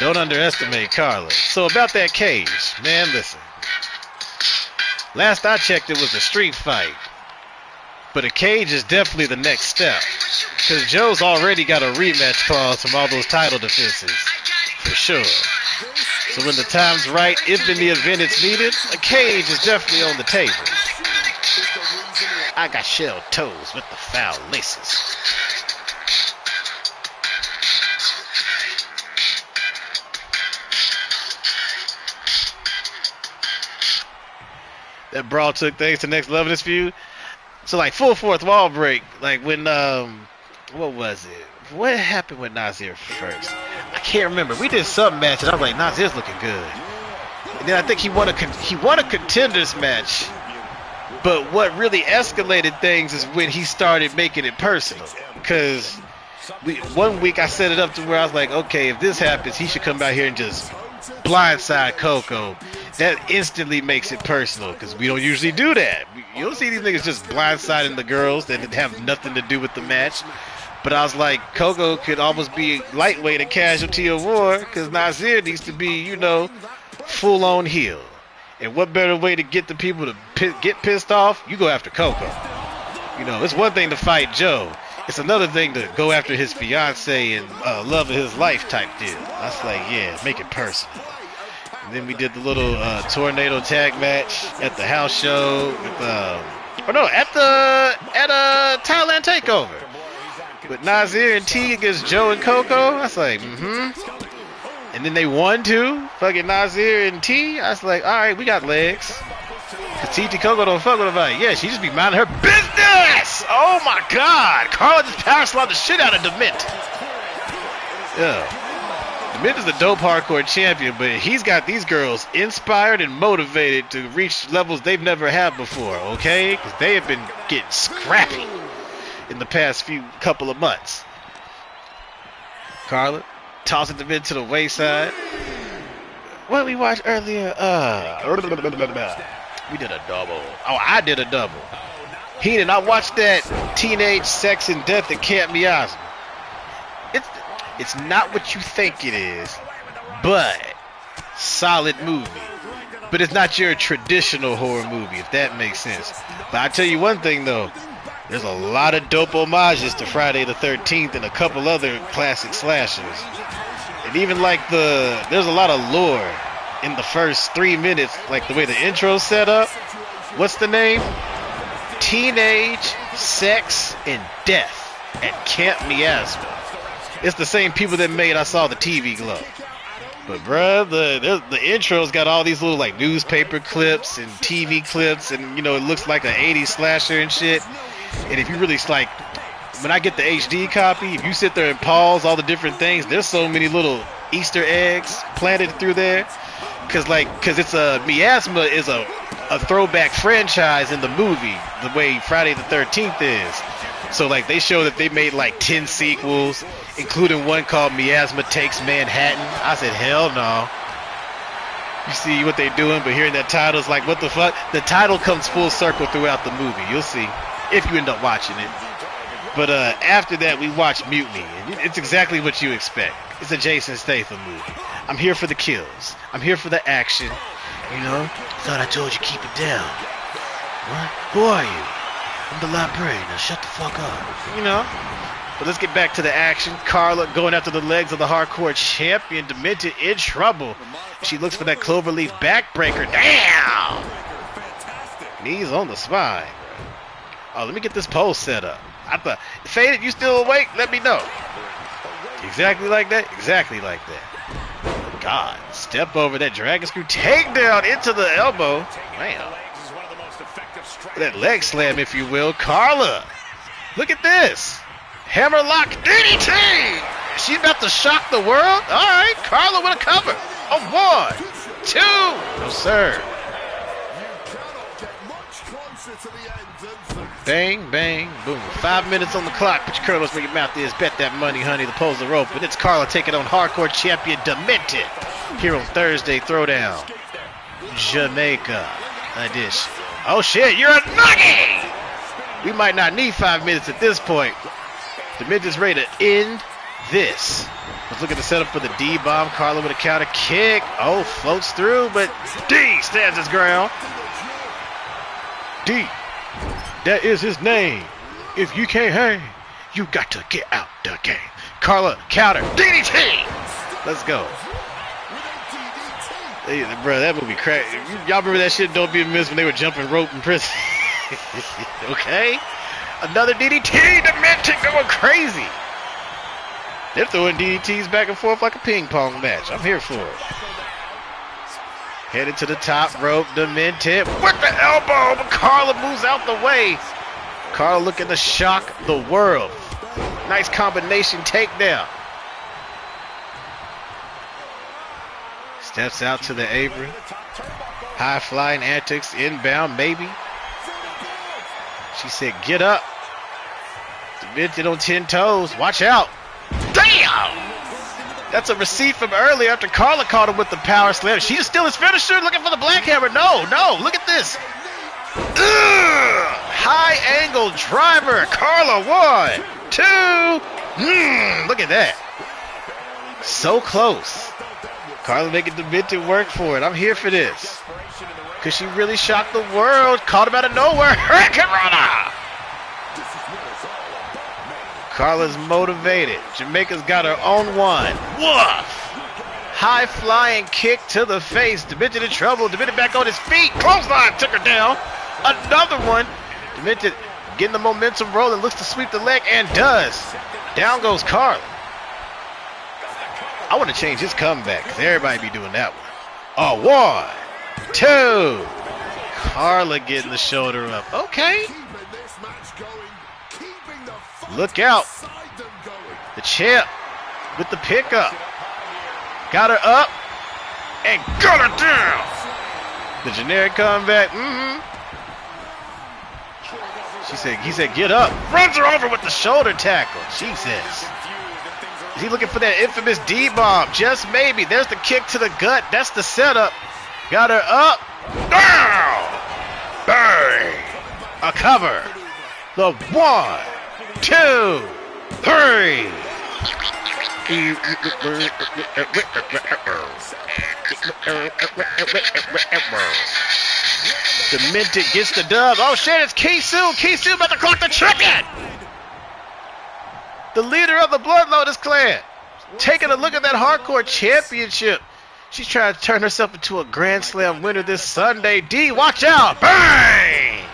Don't underestimate Carla. So about that cage, man, listen. Last I checked, it was a street fight. But a cage is definitely the next step. Because Joe's already got a rematch clause from all those title defenses. For sure. So when the time's right, if in the event it's needed, a cage is definitely on the table. I got shell toes with the foul laces. That brawl took things to the next level this feud. So like full fourth wall break, like when what was it? What happened with Nasir first? I can't remember. We did some match and I was like, Nasir's looking good. And then I think he won a contenders match. But what really escalated things is when he started making it personal. Because one week I set it up to where I was like, okay, if this happens, he should come out here and just blindside Coco. That instantly makes it personal because we don't usually do that. You don't see these niggas just blindsiding the girls that have nothing to do with the match. But I was like, Coco could almost be lightweight, a casualty of war, because Nasir needs to be, you know, full-on heel. And what better way to get the people to get pissed off? You go after Coco. You know, it's one thing to fight Joe. It's another thing to go after his fiance and love of his life type deal. I was like, yeah, make it personal. And then we did the little tornado tag match at the house show. With, at a Thailand takeover. With Nasir and T against Joe and Coco. I was like, And then they won too. Fucking Nasir and T. I was like, all right, we got legs. Cause TT Coco don't fuck with nobody. Yeah, she just be minding her business. Oh my God, Carla just power slammed the shit out of Dement. Yeah. Dement is the dope hardcore champion, but he's got these girls inspired and motivated to reach levels they've never had before, okay? Because they have been getting scrappy in the past couple of months. Carla tossing Dement to the wayside. What we watched earlier? We did a double. Oh, I did a double. Heenan, I watched that Teenage Sex and Death at Camp Miasma. It's not what you think it is, but solid movie. But it's not your traditional horror movie, if that makes sense. But I tell you one thing though, there's a lot of dope homages to Friday the 13th and a couple other classic slashers. And even like there's a lot of lore in the first 3 minutes, like the way the intro's set up. What's the name? Teenage Sex and Death at Camp Miasma. It's the same people that made I Saw the TV Glow. But bruh, the intro's got all these little like newspaper clips and TV clips, and you know, it looks like an 80s slasher and shit. And if you really like, when I get the HD copy, if you sit there and pause all the different things, there's so many little Easter eggs planted through there. Cause it's Miasma is a throwback franchise in the movie, the way Friday the 13th is. So like they show that they made like 10 sequels, including one called Miasma Takes Manhattan. I said, hell no. You see what they're doing, but hearing that title is like, what the fuck? The title comes full circle throughout the movie. You'll see if you end up watching it. But after that, we watched Mutiny. And it's exactly what you expect. It's a Jason Statham movie. I'm here for the kills. I'm here for the action. You know? Thought I told you keep it down. What? Who are you? I'm the librarian. Now shut the fuck up. You know? But let's get back to the action. Carla going after the legs of the hardcore champion. Demented in trouble. She looks for that cloverleaf backbreaker. Damn! Knees on the spine. Oh, let me get this pole set up. I thought, Faded, you still awake? Let me know. Exactly like that? Exactly like that. God, step over that dragon screw takedown into the elbow. Man. That leg slam, if you will. Carla, look at this. Hammerlock DDT. She's about to shock the world. All right, Carla with a cover. A 1, 2. No, sir. Bang, bang, boom. 5 minutes on the clock. Put your curls where your mouth is. Bet that money, honey. The pole's the rope. And it's Carla taking on hardcore champion Demented here on Thursday Throwdown. Jamaica edition. Oh, shit. You're a nugget! We might not need 5 minutes at this point. Demented's ready to end this. Let's look at the setup for the D-bomb. Carla with a counter kick. Oh, floats through, but D stands his ground. D. That is his name. If you can't hang, you got to get out the game. Carla, counter, DDT! Let's go. Hey, bro, that movie crack. Y'all remember that shit, Don't Be a Miss, when they were jumping rope in prison? Okay. Another DDT, Demented going crazy. They're throwing DDTs back and forth like a ping pong match. I'm here for it. Headed to the top rope, Demented with the elbow, but Carla moves out the way. Carla looking to shock the world. Nice combination takedown. Steps out to the apron. High flying antics, inbound, maybe. She said, get up. Demented on 10 toes. Watch out. Damn! That's a receipt from earlier after Carla caught him with the power slam. She just steal his finisher, looking for the black hammer. No, no, look at this. Ugh! High angle driver. Carla, 1, 2. Look at that. So close. Carla making Demented work for it. I'm here for this. Because she really shocked the world. Caught him out of nowhere. Hurricane Rana! Carla's motivated. Jamaica's got her own one. Woof! High flying kick to the face. Demented in trouble. Demented back on his feet. Clothesline took her down. Another one. Demented getting the momentum rolling. Looks to sweep the leg and does. Down goes Carla. I want to change his comeback because everybody be doing that one. Oh, 1, 2. Carla getting the shoulder up. Okay. Look out. The champ with the pickup. Got her up and got her down. The generic comeback. He said, get up. Runs her over with the shoulder tackle. Jesus. Is he looking for that infamous D-bomb? Just maybe. There's the kick to the gut. That's the setup. Got her up. Down. Bang. A cover. The 1, 2, 3. Demented gets the dub. Oh shit, it's Kisu. Kisu about to clock the chicken. The leader of the Blood Lotus clan. Taking a look at that hardcore championship. She's trying to turn herself into a Grand Slam winner this Sunday. D, watch out. Bang!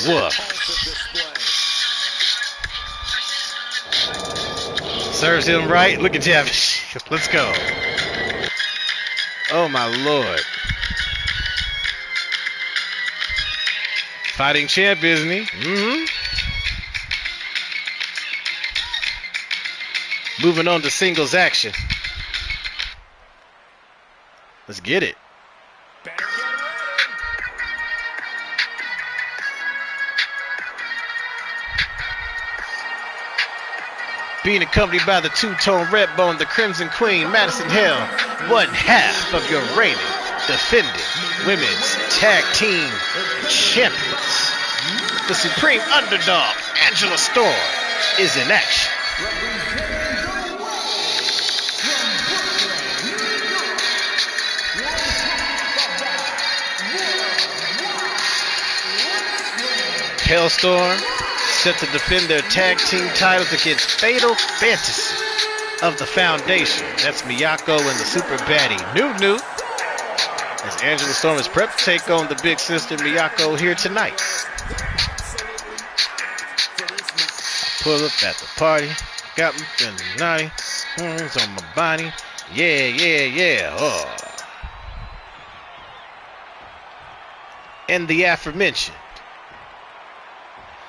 Woof. Serves him right. Look at Jeff. Let's go. Oh my lord. Fighting champ, isn't he? Moving on to singles action. Let's get it. Being accompanied by the two-tone red bone, the Crimson Queen, Madison Hill, 1/2 of your reigning defending women's tag team champions. The supreme underdog, Angela Storm, is in action. Hailstorm set to defend their tag team titles against Fatal Fantasy of the Foundation. That's Miyako and the super baddie Nunu. As Angela Storm is prepped to take on the big sister Miyako here tonight. Pull up at the party, got me feeling naughty. It's on my body, yeah. Oh. And the aforementioned.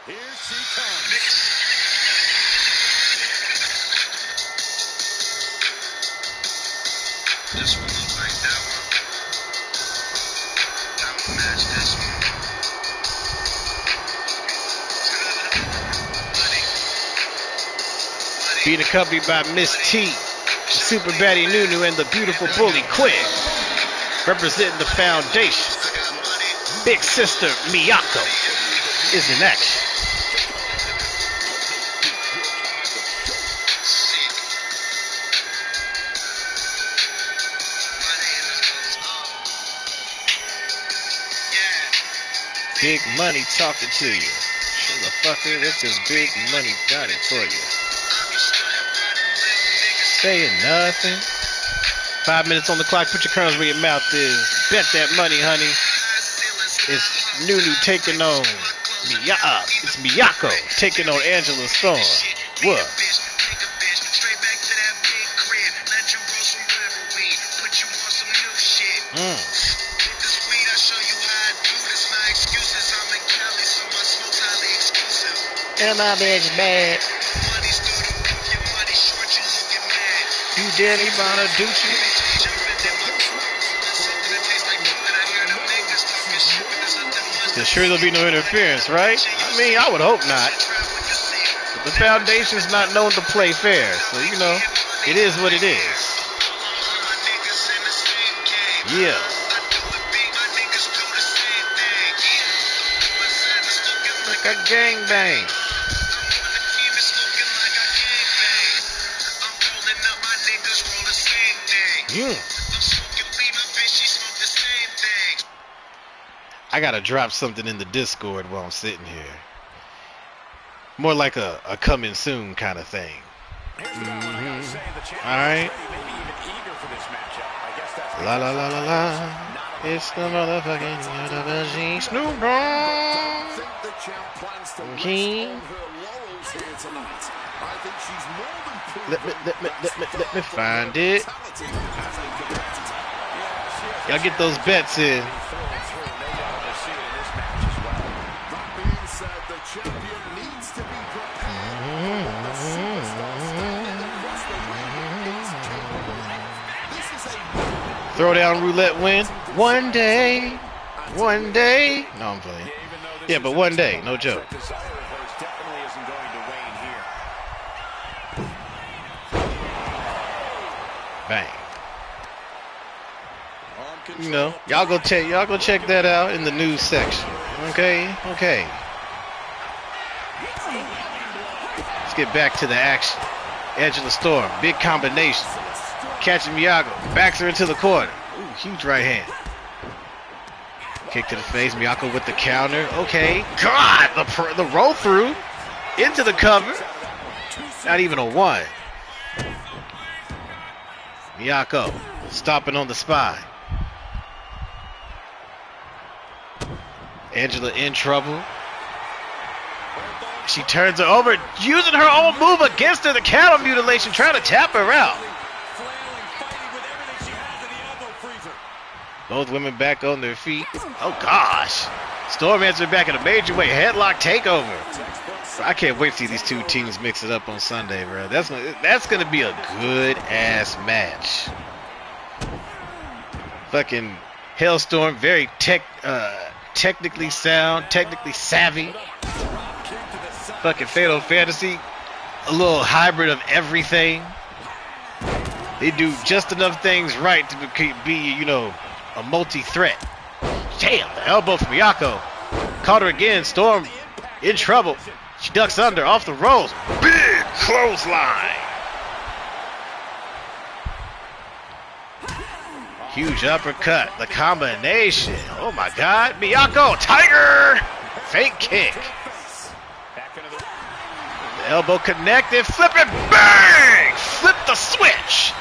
Here she comes. This one look like that one. That one match this one. Being accompanied by Miss T, the super baddie Nunu, and the beautiful bully Quinn. Representing the Foundation, big sister Miyako is in action. Big money talking to you. Motherfucker, this is big money got it for you. Saying nothing. 5 minutes on the clock. Put your kernels where your mouth is. Bet that money, honey. It's Nunu taking on it's Miyako taking on Angela Storm. What? And my bitch bad. You Danny Bonaducci. Sure there'll be no interference, right? I mean, I would hope not. But the Foundation's not known to play fair, so you know, it is what it is. Yeah. Like a gangbang. I gotta drop something in the Discord while I'm sitting here. More like a coming soon kind of thing. Alright. La la la la la. It's the motherfucking WWA Snoop Dogg. Okay. Let me find it. Y'all get those bets in. Throwdown roulette win. One day. No, I'm playing. Yeah, but one day, no joke. Bang. You know, y'all go check that out in the news section. Okay. Let's get back to the action. Angela Storm, big combination. Catching Miyako, backs her into the corner. Ooh, huge right hand. Kick to the face, Miyako with the counter. Okay, God, the roll through into the cover. Not even a one. Miyako stopping on the spine. Angela in trouble. She turns her over, using her own move against her, the cattle mutilation, trying to tap her out. Both women back on their feet. Oh, gosh. Storm answered back in a major way. Headlock takeover. I can't wait to see these two teams mix it up on Sunday, bro. That's going to be a good-ass match. Fucking Hailstorm, very technically sound, technically savvy. Fucking Fatal Fantasy, a little hybrid of everything. They do just enough things right to be, you know, a multi-threat. Damn, the elbow from Miyako. Caught her again. Storm in trouble. She ducks under, off the ropes. Big clothesline. Huge uppercut. The combination. Oh my God. Miyako, tiger. Fake kick. The elbow connected. Flip it. Bang. Flip the switch.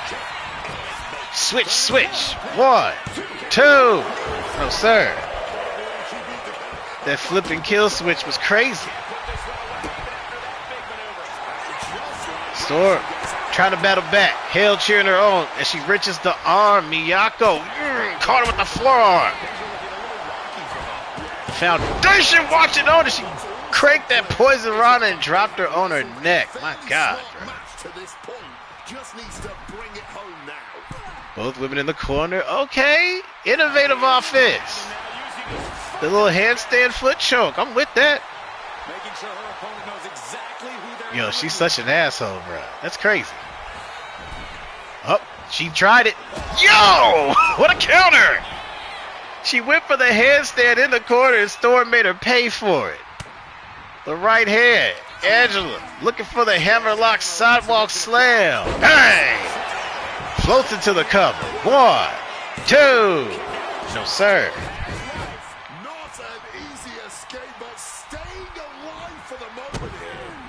Switch, switch. 1, 2. No, sir. That flip and kill switch was crazy. Storm trying to battle back. Hale cheering her on as she reaches the arm. Miyako caught her with the forearm. Foundation watching on as she cranked that poison rana and dropped her on her neck. My God, bro. Both women in the corner. Okay. Innovative offense. The little handstand foot choke. I'm with that. Yo, she's such an asshole, bro. That's crazy. Oh, she tried it. Yo! What a counter! She went for the handstand in the corner and Storm made her pay for it. The right hand. Angela looking for the hammerlock sidewalk slam. Hey! Floats into the cover. 1, 2. No, sir.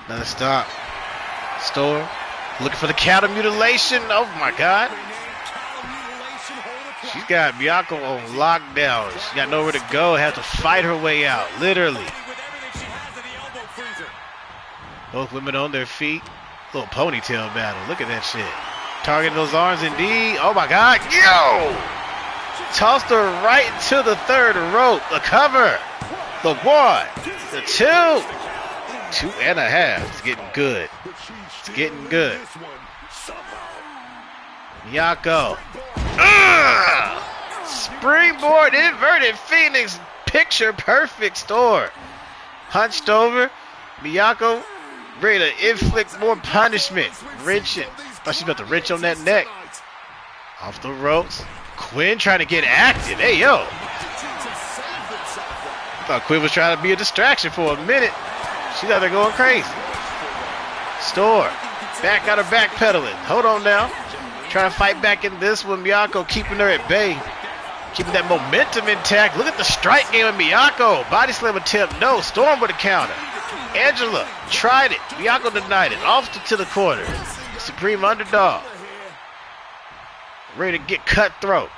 Another stop. Storm looking for the counter mutilation. Oh my God. She's got Miyako on lockdown. She got nowhere to go. Had to fight her way out. Literally. Both women on their feet. Little ponytail battle. Look at that shit. Targeting those arms indeed. Oh my God. Yo! Tossed her right into the third rope. The cover. The 1. The 2. 2.5. It's getting good. It's getting good. Miyako. Springboard inverted Phoenix. Picture perfect Storm. Hunched over. Miyako ready to inflict more punishment. Wrenching. Thought she was about to wrench on that neck. Off the ropes. Quinn trying to get active. Hey, yo. Thought Quinn was trying to be a distraction for a minute. She's out there going crazy. Storm. Back out her back pedaling. Hold on now. Trying to fight back in this one. Miyako keeping her at bay. Keeping that momentum intact. Look at the strike game of Miyako. Body slam attempt. No. Storm with a counter. Angela tried it. Miyako denied it. Off to the corner. Supreme underdog. Ready to get cutthroat.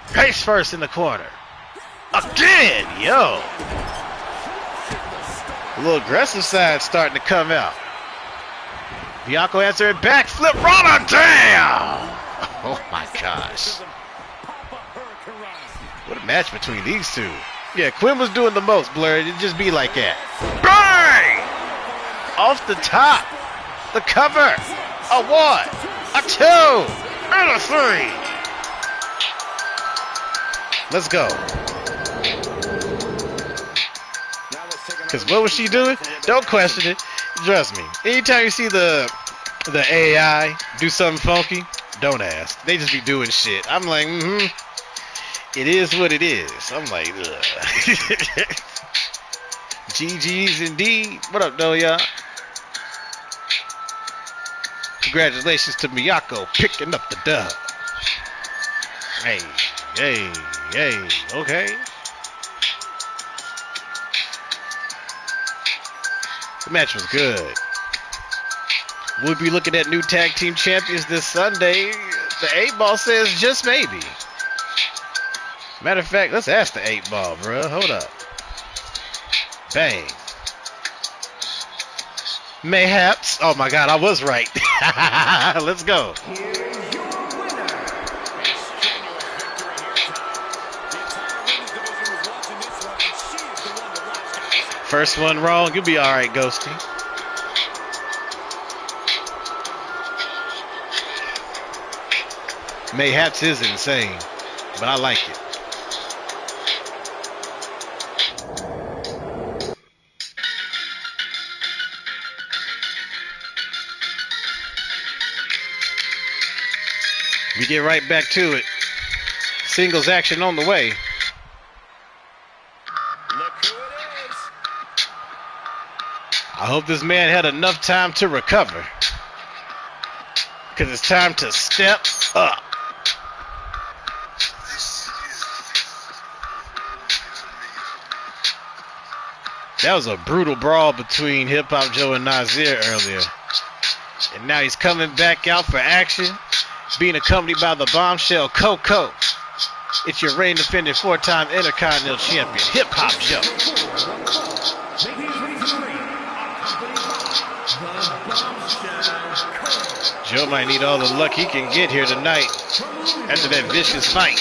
Face first in the corner. Again. Yo. A little aggressive side starting to come out. Miyako answer it back. Flip Rana. Damn. Oh my gosh. What a match between these two. Yeah, Quinn was doing the most, Blur. It'd just be like that. Bang! Off the top. The cover. A 1. A 2. And a 3. Let's go. Because what was she doing? Don't question it. Trust me. Anytime you see the AI do something funky, don't ask. They just be doing shit. I'm like, it is what it is. I'm like, ugh. GG's indeed. What up, though, y'all? Congratulations to Miyako picking up the dub. Hey, hey, hey, okay. The match was good. We'll be looking at new tag team champions this Sunday. The 8-Ball says just maybe. Matter of fact, let's ask the 8-Ball, bro. Hold up. Bang. Mayhaps. Oh my God, I was right. Let's go. First one wrong, you'll be all right, Ghosty. Mayhaps is insane, but I like it. We get right back to it. Singles action on the way. I hope this man had enough time to recover, because it's time to step up. That was a brutal brawl between Hip Hop Joe and Nasir earlier. And now he's coming back out for action, being accompanied by the bombshell Coco. It's your reigning defending 4-time Intercontinental Champion, Hip Hop Joe. Joe might need all the luck he can get here tonight after that vicious fight.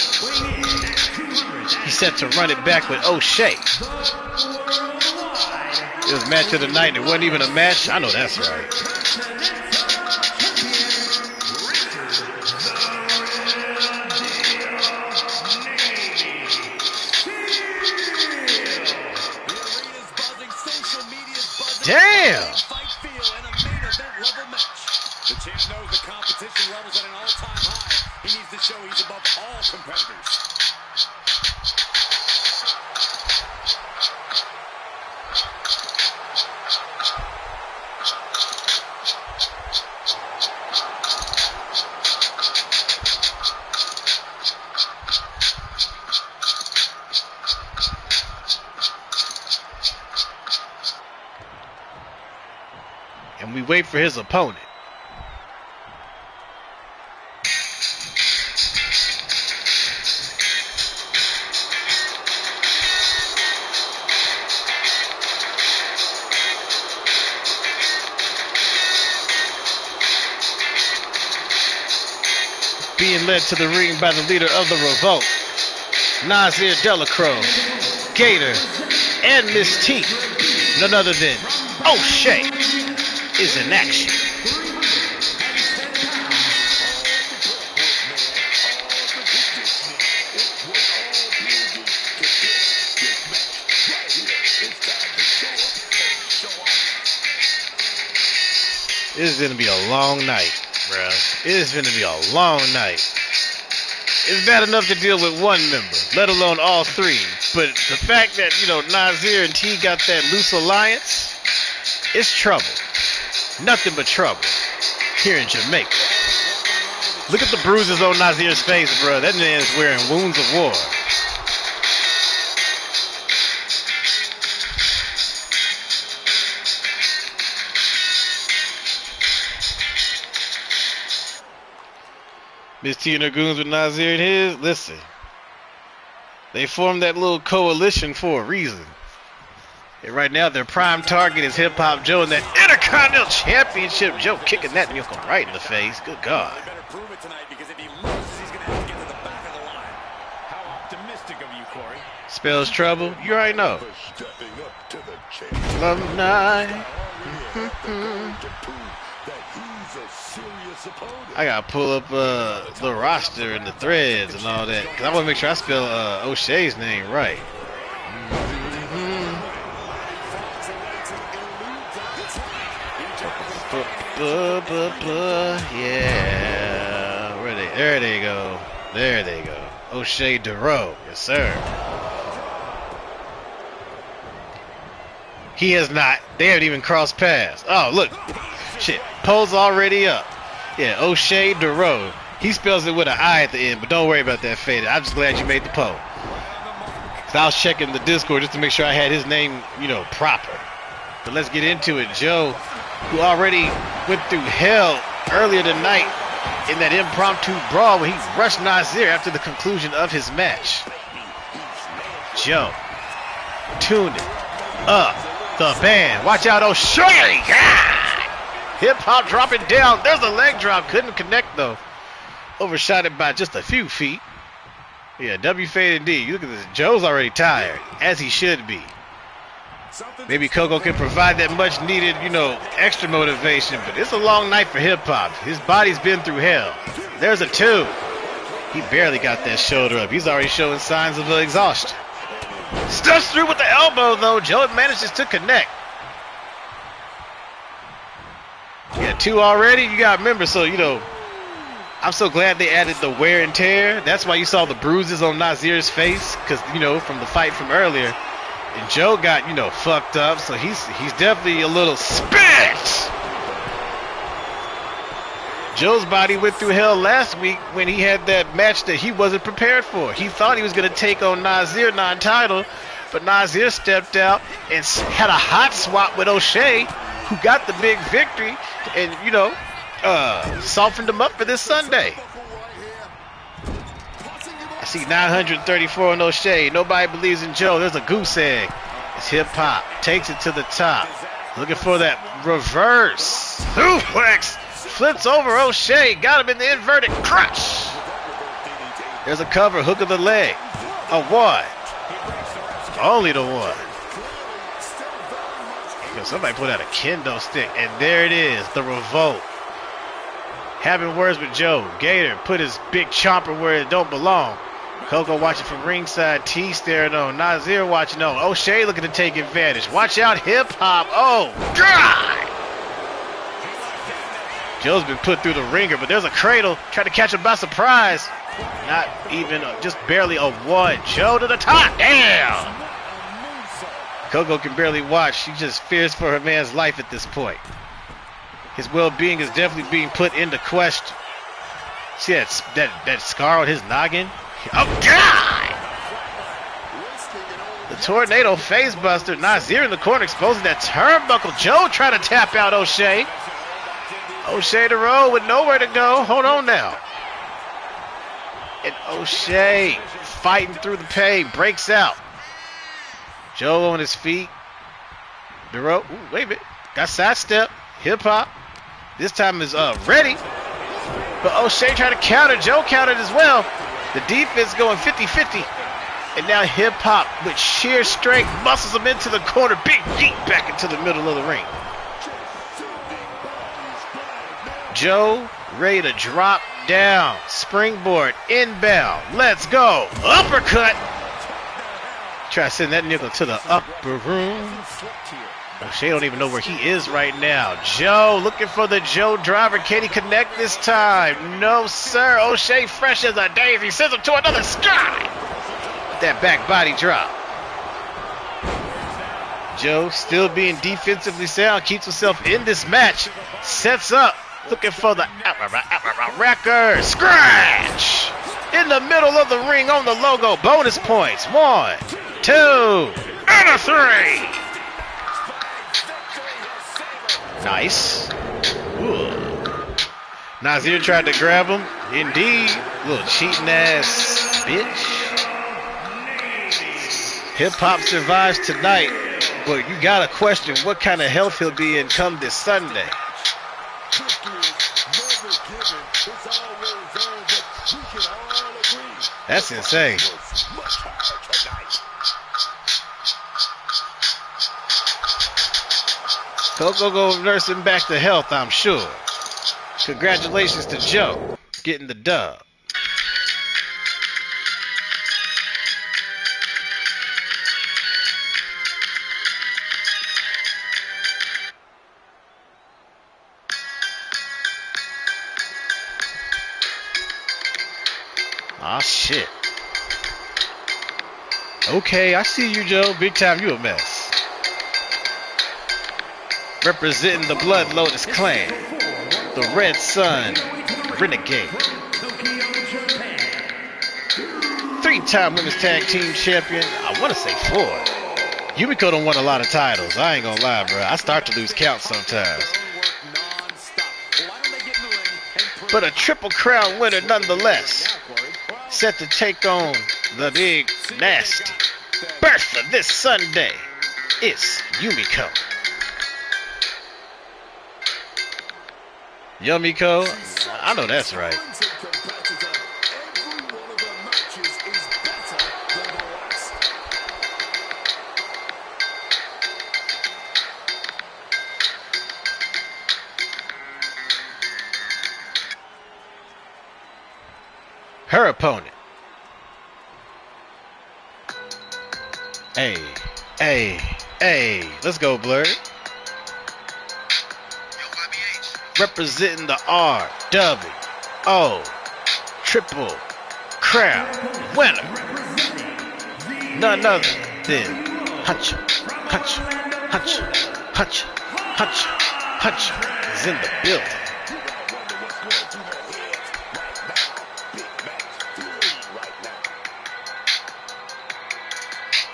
He's set to run it back with O'Shea. It was match of the night. It wasn't even a match. I know that's right. Damn! The champ knows the competition levels at an all-time high. He needs to show he's above all competitors. And we wait for his opponent. Being led to the ring by the leader of the revolt, Nasir Delacroix, Gator, and Miss T, none other than O'Shea, is in action. This is going to be a long night, bruh. It is going to be a long night. It's bad enough to deal with one member, let alone all three. But the fact that, Nasir and T got that loose alliance, it's trouble. Nothing but trouble here in Jamaica. Look at the bruises on Nasir's face, bro. That man is wearing wounds of war. Miss T and her goons with Nasir and his, listen. They formed that little coalition for a reason. And right now, their prime target is Hip Hop Joe and that Intercontinental Championship. Joe kicking that nickel right in the face. Good God. Better prove it tonight, because if he loses, he's going to have to get to the back of the line. How optimistic of you, Corey. Spells trouble. You already know. Love night. I gotta pull up the roster and the threads and all that, because I want to make sure I spell O'Shea's name right. Yeah, there they go. There they go. O'Shea DeRoe, yes sir. He has not. They haven't even crossed paths. Oh look, shit. Poll's already up. Yeah, O'Shea DeRoe. He spells it with an I at the end, but don't worry about that, Faded. I'm just glad you made the poll. So I was checking the Discord just to make sure I had his name, proper. But let's get into it. Joe, who already went through hell earlier tonight in that impromptu brawl when he rushed Nasir after the conclusion of his match. Joe, tuning up the band. Watch out, O'Shea! Hip Hop dropping down. There's a leg drop. Couldn't connect though. Overshot it by just a few feet. Yeah, W faded D. You look at this. Joe's already tired, as he should be. Maybe Coco can provide that much needed, extra motivation, but it's a long night for Hip Hop. His body's been through hell. There's a 2. He barely got that shoulder up. He's already showing signs of exhaustion. Stuffs through with the elbow though. Joe manages to connect. Yeah, 2 already. You got to remember, so I'm so glad they added the wear and tear. That's why you saw the bruises on Nazir's face, because, you know, from the fight from earlier. And Joe got, you know, fucked up, so he's definitely a little spent. Joe's body went through hell last week when he had that match that he wasn't prepared for. He thought he was going to take on Nazir non-title, but Nazir stepped out and had a hot swap with O'Shea, who got the big victory and, you know, softened him up for this Sunday. I see 934 on O'Shea. Nobody believes in Joe. There's a goose egg. It's Hip Hop. Takes it to the top. Looking for that reverse suplex. Flips over O'Shea. Got him in the inverted crutch. There's a cover. Hook of the leg. A one. Only the one. Yo, somebody put out a kendo stick. And there it is. The revolt. Having words with Joe. Gator put his big chomper where it don't belong. Coco watching from ringside. T staring on. Nazir watching on. O'Shea looking to take advantage. Watch out. Hip Hop. Oh, God. Joe's been put through the ringer, but there's a cradle. Trying to catch him by surprise. Not even, just barely a one. Joe to the top. Damn. Coco can barely watch. She just fears for her man's life at this point. His well-being is definitely being put into question. See that scar on his noggin? Oh, God! The tornado face buster. Nazir in the corner exposing that turnbuckle. Joe trying to tap out O'Shea. O'Shea to roll with nowhere to go. Hold on now. And O'Shea fighting through the pain. Breaks out. Joe on his feet. The rope. Ooh, wait a minute. Got sidestep. Hip Hop. This time is ready. But O'Shea trying to counter. Joe countered as well. The defense going 50-50. And now Hip Hop with sheer strength muscles him into the corner. Big yeet back into the middle of the ring. Joe ready to drop down. Springboard inbound. Let's go. Uppercut. Try to send that nickel to the upper room. O'Shea don't even know where he is right now. Joe looking for the Joe driver. Can he connect this time? No, sir. O'Shea fresh as a daisy. Sends him to another sky. That back body drop. Joe still being defensively sound. Keeps himself in this match. Sets up. Looking for the wrecker. Scratch. In the middle of the ring on the logo. Bonus points. 1, 2, and a 3. Nice. Ooh. Nazir tried to grab him. Indeed. Little cheating ass bitch. Hip Hop survives tonight, but you gotta question what kind of health he'll be in come this Sunday. That's insane. Coco go nurse him back to health, I'm sure. Congratulations to Joe getting the dub. Ah, shit. Okay, I see you, Joe. Big time, you a mess. Representing the Blood Lotus clan, the Red Sun Renegade. 3-time women's tag team champion. I want to say 4. Yumiko done won a lot of titles. I ain't gonna lie, bro. I start to lose count sometimes. But a Triple Crown winner nonetheless. Set to take on the Big Nasty. Bertha this Sunday. It's Yumiko. Yumiko, I know that's right. Her opponent. Hey, let's go, Blurred. Representing the RWWA WWO Triple Crown winner, none other than Hunch is in the building.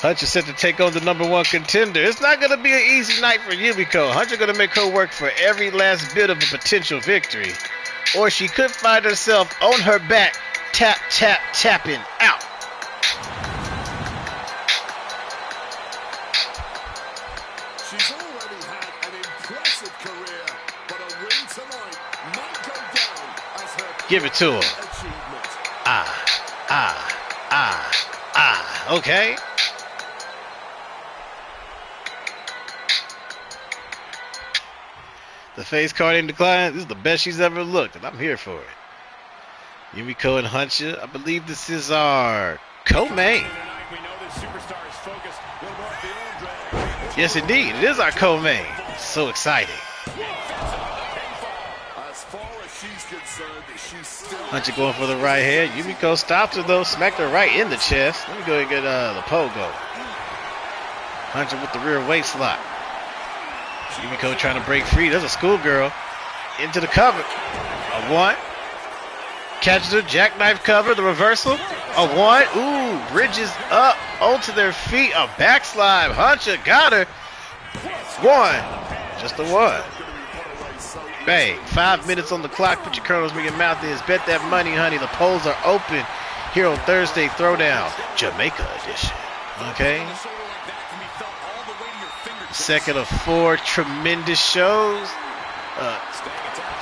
Hunch is set to take on the #1 contender. It's not going to be an easy night for Yumiko. Hunch is going to make her work for every last bit of a potential victory. Or she could find herself on her back, tapping out. She's already had an impressive career, but a win tonight might go down as her Give it to her. achievement. Okay. The face card in decline. This is the best she's ever looked, and I'm here for it. Yumiko and Huncha. I believe this is our co-main. Yes, indeed. It is our co-main. So exciting. As far as she's concerned, she's still Huncha going for the right hand. Yumiko stops her, though. Smacked her right in the chest. Let me go ahead and get the pogo. Huncha with the rear waist lock. Yumiko trying to break free. There's a schoolgirl into the cover. A 1. Catches her. Jackknife cover. The reversal. A 1. Ooh. Bridges up onto their feet. A backslide. Huncha got her. 1. Just a 1. Bang. 5 minutes on the clock. Put your kernels where your mouth is. Bet that money, honey. The polls are open here on Thursday Throwdown, Jamaica edition. Okay. Second of 4 tremendous shows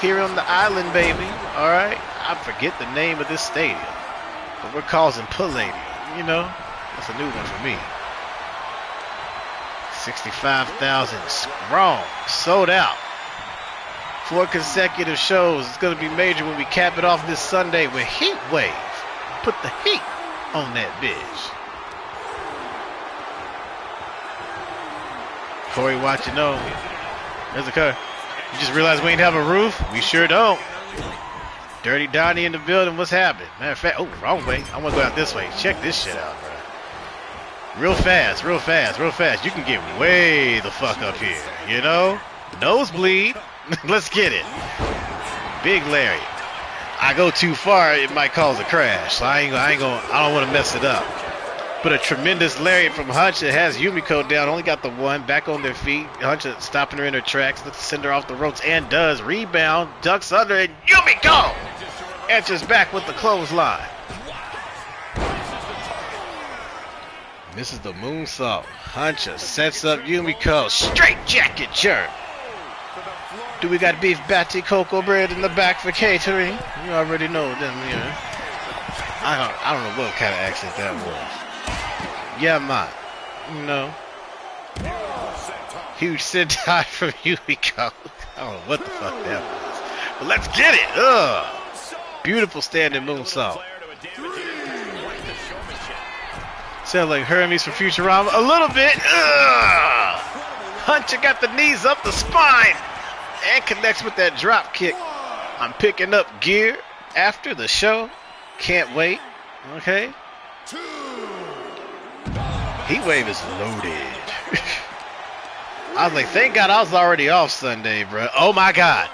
here on the island, baby. All right, I forget the name of this stadium, but we're calling Palladium. You know, that's a new one for me. 65,000 strong, sold out. 4 consecutive shows. It's gonna be major when we cap it off this Sunday with Heat Wave. Put the heat on that bitch. Corey watching on. There's a car. You just realized we ain't have a roof? We sure don't. Dirty Donnie in the building. What's happening? Matter of fact, oh, wrong way. I want to go out this way. Check this shit out, bro. Real fast. You can get way the fuck up here. You know? Nosebleed. Let's get it. Big Larry. I go too far, it might cause a crash. So I don't want to mess it up. But a tremendous lariat from Huncha has Yumiko down. Only got the 1. Back on their feet. Huncha stopping her in her tracks. Let's send her off the ropes. And does. Rebound. Ducks under. And Yumiko answers back with the clothesline. Misses the moonsault. Huncha sets up Yumiko. Straight jacket jerk. Do we got beef batty cocoa bread in the back for catering? You already know them, yeah. I don't know what kind of accent that was. Yeah, man. No. Huge sentai from Yumiko. I don't know what the fuck that was. But let's get it. Ugh. Beautiful standing moonsault. Sounds like Hermes from Futurama. A little bit. Ugh. Huncha got the knees up the spine. And connects with that drop kick. I'm picking up gear after the show. Can't wait. Okay. Heatwave is loaded. I was like, thank God I was already off Sunday, bro. Oh my God.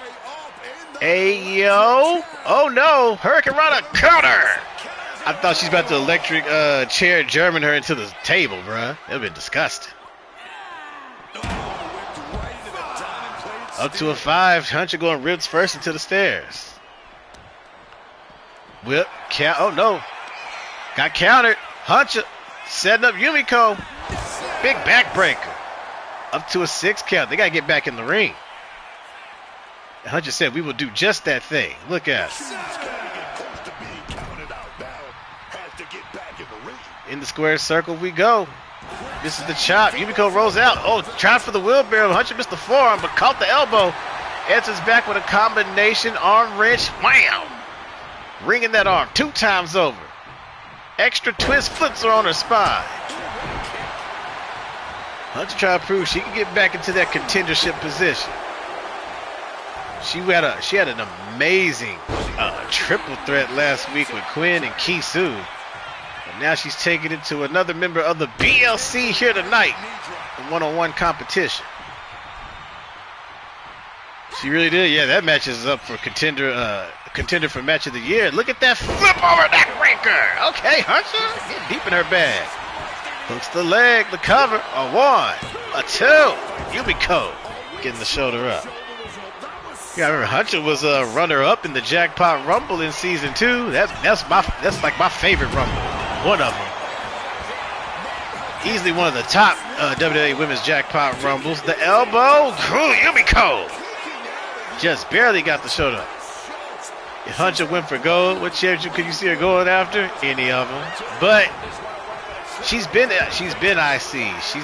Hey yo. Oh no. Hurricane Rana counter. I thought she's about to electric chair German her into the table, bro. That would have been disgusting. Up to a 5. Huncha going ribs first into the stairs. Whip. Count. Oh no. Got countered. Huncha setting up Yumiko. Big backbreaker. Up to a 6 count. They got to get back in the ring. Huncha said we will do just that thing. Look at it. In the square circle we go. This is the chop. Yumiko rolls out. Oh, tried for the wheelbarrow. Huncha missed the forearm, but caught the elbow. Answers back with a combination arm wrench. Wham! Ringing that arm 2 times over. Extra twist flips her on her spine. Huncha trying to prove she can get back into that contendership position. She had an amazing triple threat last week with Quinn and Kisu. And now she's taking it to another member of the BLC here tonight in one-on-one competition. She really did. Yeah, that match is up for contender for match of the year. Look at that flip over that breaker. Okay, Hunter, get deep in her bag. Hooks the leg, the cover. A 1, a 2. Yumiko getting the shoulder up. Yeah, I remember Hunter was a runner-up in the Jackpot Rumble in season 2. That's like my favorite Rumble. One of them. Easily one of the top WWA Women's Jackpot Rumbles. The elbow, Yumiko. Just barely got the shoulder up. If Hunter went for gold, what championship could you see her going after? Any of them. But she's been IC. She's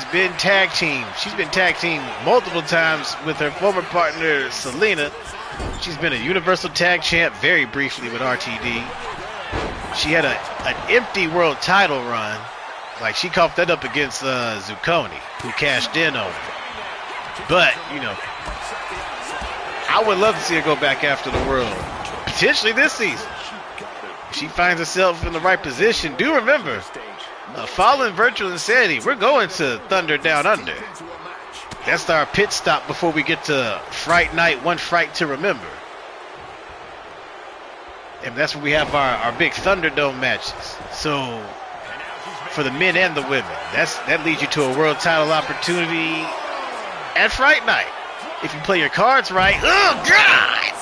been tag team. She's been tag team multiple times with her former partner Selena. She's been a Universal Tag Champ very briefly with RTD. She had an empty world title run. Like she coughed that up against Zucconi, who cashed in on her. But, you know, I would love to see her go back after the world. Potentially this season. If she finds herself in the right position, do remember, following Virtual Insanity, we're going to Thunder Down Under. That's our pit stop before we get to Fright Night, One Fright to Remember. And that's where we have our big Thunderdome matches. So, for the men and the women, that leads you to a world title opportunity at Fright Night. If you play your cards right. Oh, God!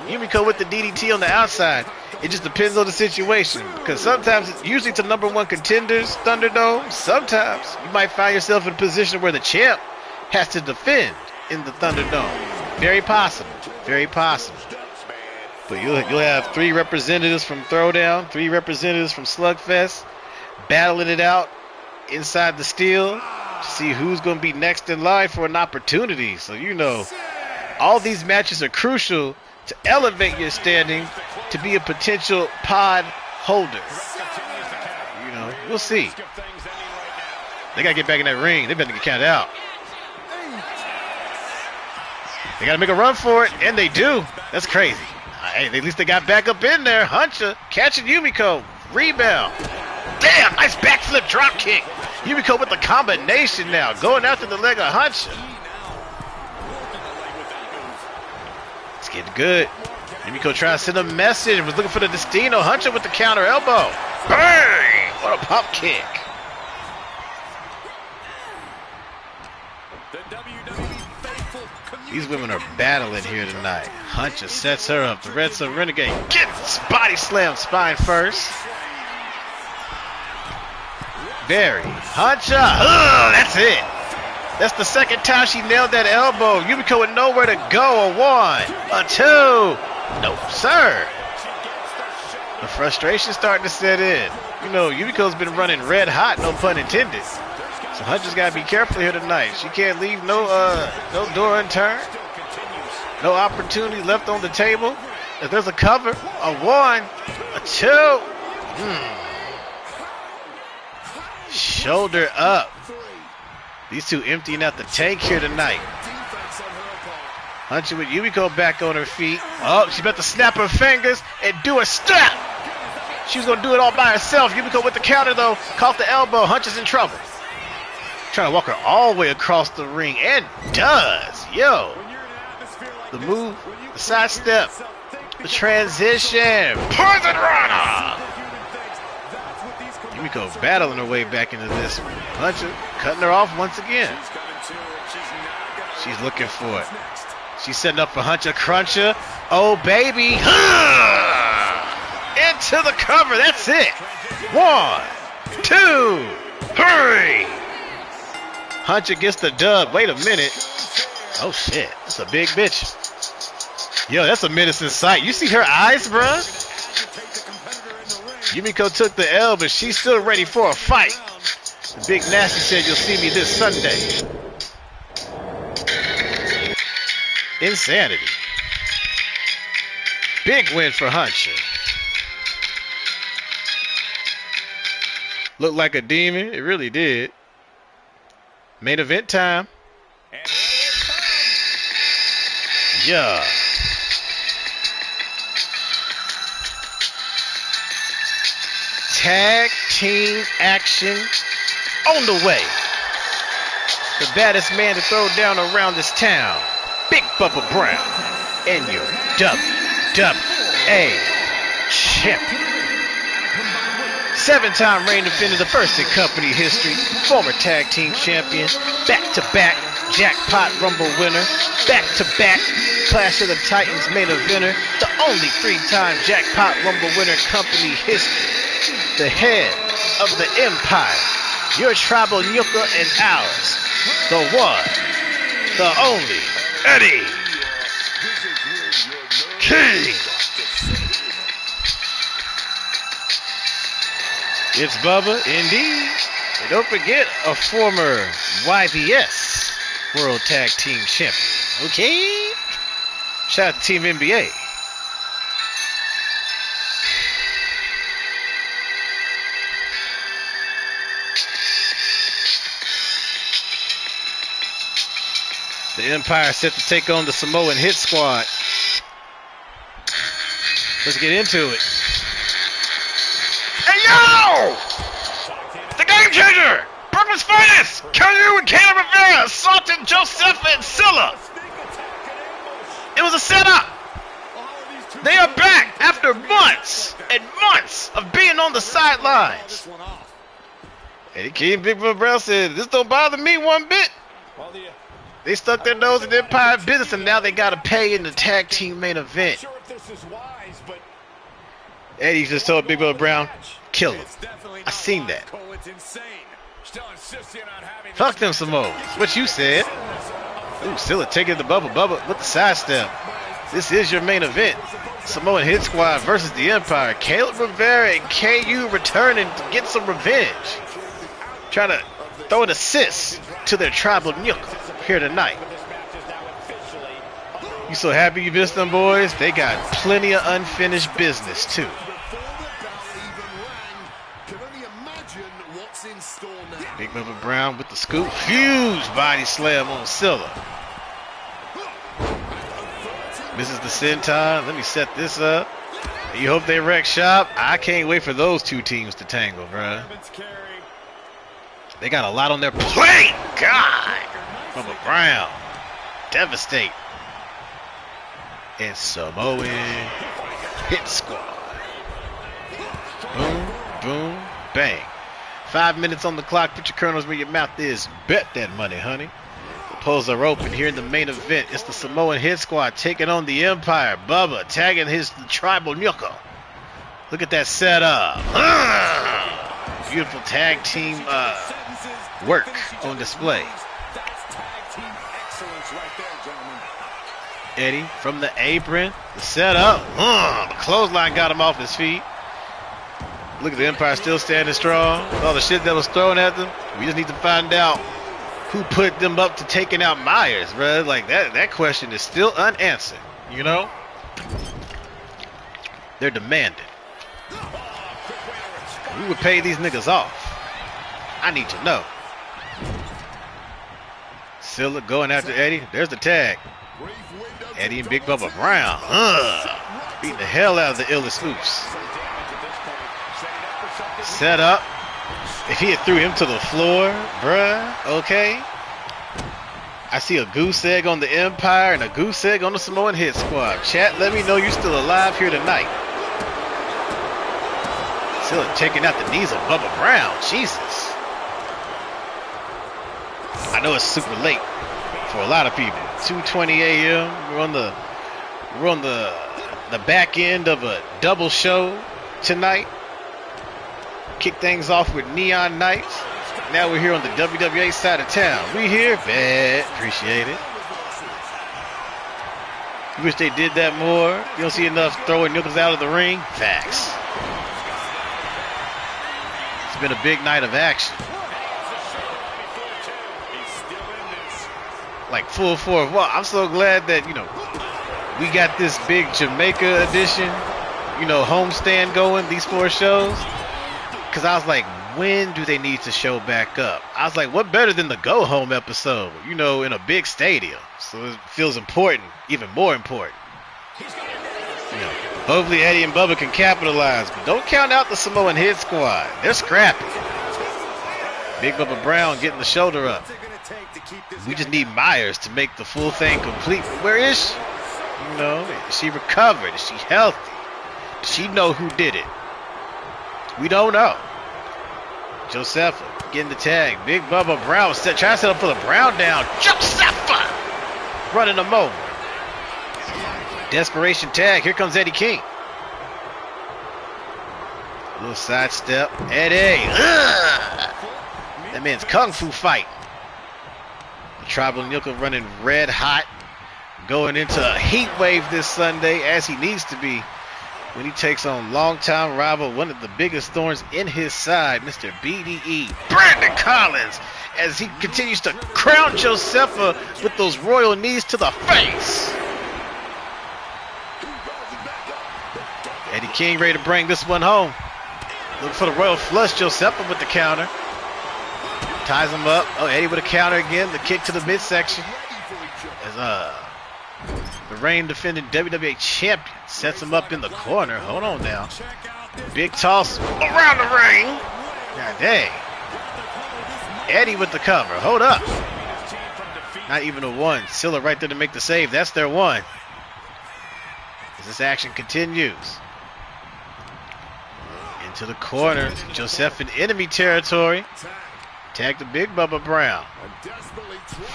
Yumiko with the DDT on the outside. It just depends on the situation. Because sometimes, usually to number 1 contenders, Thunderdome, sometimes you might find yourself in a position where the champ has to defend in the Thunderdome. Very possible. Very possible. But you'll have 3 representatives from Throwdown, 3 representatives from Slugfest, battling it out inside the steel to see who's going to be next in line for an opportunity. So, you know, all these matches are crucial to elevate your standing to be a potential pod holder. You know, we'll see. They got to get back in that ring. They better get counted out. They got to make a run for it, and they do. That's crazy. Hey, at least they got back up in there. Hunter catching Yumiko. Rebound. Damn, nice backflip drop kick. Yumiko with the combination now. Going after the leg of Hunter. It's getting good. Yumiko trying to send a message. Was looking for the Destino. Hunter with the counter elbow. Bang! What a pump kick. These women are battling here tonight. Hunter sets her up. The Red Sun Renegade gets body slam spine first. Barry. Hunter. That's it. That's the second time she nailed that elbow. Yumiko with nowhere to go. A 1, a 2. No, sir. The frustration starting to set in. You know, Yumiko's been running red hot, no pun intended. So Hunter's got to be careful here tonight. She can't leave no door unturned. No opportunity left on the table. If there's a cover, a 1, a 2. Shoulder up. These two emptying out the tank here tonight. Hunter with Yumiko back on her feet. Oh, she's about to snap her fingers and do a step. She was going to do it all by herself. Yumiko with the counter, though. Caught the elbow. Hunter's in trouble. Trying to walk her all the way across the ring, and does. Yo. The move, the side step, the transition. Poison Rana. Yumiko battling her way back into this one. Hunter cutting her off once again. She's looking for it. She's setting up for Hunter Cruncher. Oh, baby. Into the cover. That's it. 1, 2, 3. Hunter gets the dub. Wait a minute. Oh, shit. That's a big bitch. Yo, that's a menacing sight. You see her eyes, bruh? Yumiko took the L, but she's still ready for a fight. The Big Nasty said you'll see me this Sunday. Insanity. Big win for Hunter. Looked like a demon. It really did. Main event time. Yeah. tag team action on the way. The baddest man to throw down around this town, Big Bubba Brown, and your WWA champion. 7-time reign defender, the first in company history, former tag team champion, back-to-back Jackpot Rumble winner, back-to-back Clash of the Titans main eventer, the only 3-time Jackpot Rumble winner in company history, the head of the empire, your tribal Nyuka and ours, the one, the only, Eddie King. It's Bubba, indeed. And don't forget, a former YBS World Tag Team Champion. Okay? Shout out to Team NBA. The Empire set to take on the Samoan Hit Squad. Let's get into it. Hey yo! The game changer! Brooklyn's finest! KU and Caleb Rivera assaulted Joseph and Scylla. It was a setup. They are back after months and months of being on the sidelines. Eddie King, Big Bubba Brown said, this don't bother me one bit. They stuck their nose in Empire business and now they got to pay in the tag team main event. Eddie just told Big Bubba Brown, kill him. I seen that. Fuck them Samoans. What you said. Ooh, Scylla taking the Bubba with the sidestep. This is your main event. Samoan Hit Squad versus the Empire. Caleb Rivera and KU returning to get some revenge. Trying to throw an assist to their tribal Nyuka here tonight. You so happy you missed them, boys? They got plenty of unfinished business, too. Big Bubba Brown with the scoop. Huge body slam on Scylla. Misses the senton. Let me set this up. You hope they wreck shop. I can't wait for those two teams to tangle, bruh. They got a lot on their plate. God. Bubba Brown. Devastate. And Samoan Hit Squad. Boom, boom, bang. 5 minutes on the clock. Put your kernels where your mouth is. Bet that money, honey. The polls are open here in the main event. It's the Samoan Hit Squad taking on the Empire. Bubba tagging his tribal Nyuka. Look at that setup. Beautiful tag team work on display. Eddie from the apron. The setup. The clothesline got him off his feet. Look at the Empire still standing strong. All the shit that was thrown at them. We just need to find out who put them up to taking out Myers, bro. Like that question is still unanswered. You know? They're demanding. Who would pay these niggas off? I need to know. Scylla going after Eddie. There's the tag. Eddie and Big Bubba Brown. Beating the hell out of the illest oops. Set up. If he had threw him to the floor, bruh, okay. I see a goose egg on the Empire and a goose egg on the Samoan Hit Squad. Chat, let me know you're still alive here tonight. Still taking out the knees of Bubba Brown. Jesus. I know it's super late for a lot of people. 2:20 a.m. We're on the back end of a double show tonight. Kick things off with Neon Nights. Now we're here on the WWA side of town. We here, bad, appreciate it. You wish they did that more. You don't see enough throwing Nyukas out of the ring. Facts. It's been a big night of action. Like full fourth. Well, I'm so glad that, you know, we got this big Jamaica edition, you know, homestand going, these 4 shows. Because I was like, when do they need to show back up? I was like, what better than the go home episode, you know, in a big stadium? So it feels important, even more important. You know, Hopefully Eddie and Bubba can capitalize, but don't count out the Samoan Hit Squad. They're scrappy. Big Bubba Brown getting the shoulder up. We just need Myers to make the full thing complete. Where is she? You know, is she recovered? Is she healthy? Does she know who did it? We don't know. Josepha getting the tag. Big Bubba Brown trying to set up for the Brown down. Josepha running him over. Desperation tag. Here comes Eddie King. A little sidestep. Eddie. Ugh. That man's kung fu fight. The Tribal Nuka running red hot. Going into a heat wave this Sunday, as he needs to be when he takes on longtime rival, one of the biggest thorns in his side, Mr. BDE, Brandon Collins, as he continues to crown Josepha with those royal knees to the face. Eddie King ready to bring this one home. Looking for the royal flush. Josepha with the counter. Ties him up. Oh, Eddie with a counter again. The kick to the midsection. As the reign defending WWA champion sets him up in the corner. Hold on now. Big toss around the ring. God dang. Eddie with the cover. Hold up. Not even a one. Silla right there to make the save. That's their one. As this action continues. Into the corner. Joseph in enemy territory. Tag the Big Bubba Brown.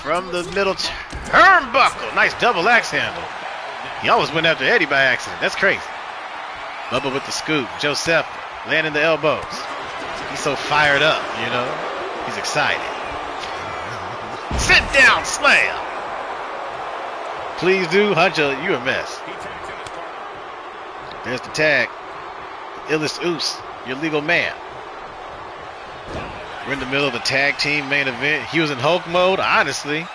From the middle turnbuckle. Nice double axe handle. He almost went after Eddie by accident. That's crazy. Bubba with the scoop. Joseph landing the elbows. He's so fired up, you know. He's excited. Sit down slam. Please do. Huncho, you a mess. There's the tag. Illest Oos, your legal man. We're in the middle of the tag team main event. He was in Hulk mode, honestly.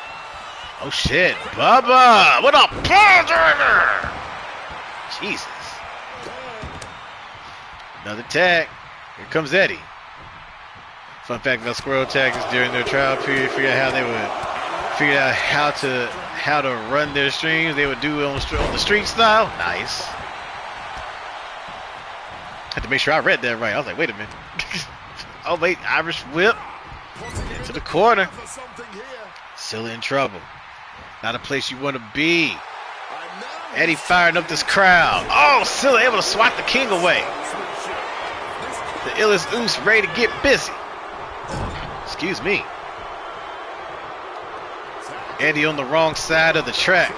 Oh shit, Bubba! What a bulldozer! Jesus. Another tag. Here comes Eddie. Fun fact about squirrel tags during their trial period, figure out how to run their streams. They would do on the street style. Nice. Had to make sure I read that right. I was like, wait a minute. Oh wait, Irish whip into the corner. Still in trouble. Not a place you want to be. Eddie firing up this crowd. Oh, Silla able to swat the king away. The illest Oos ready to get busy. Excuse me. Eddie on the wrong side of the track.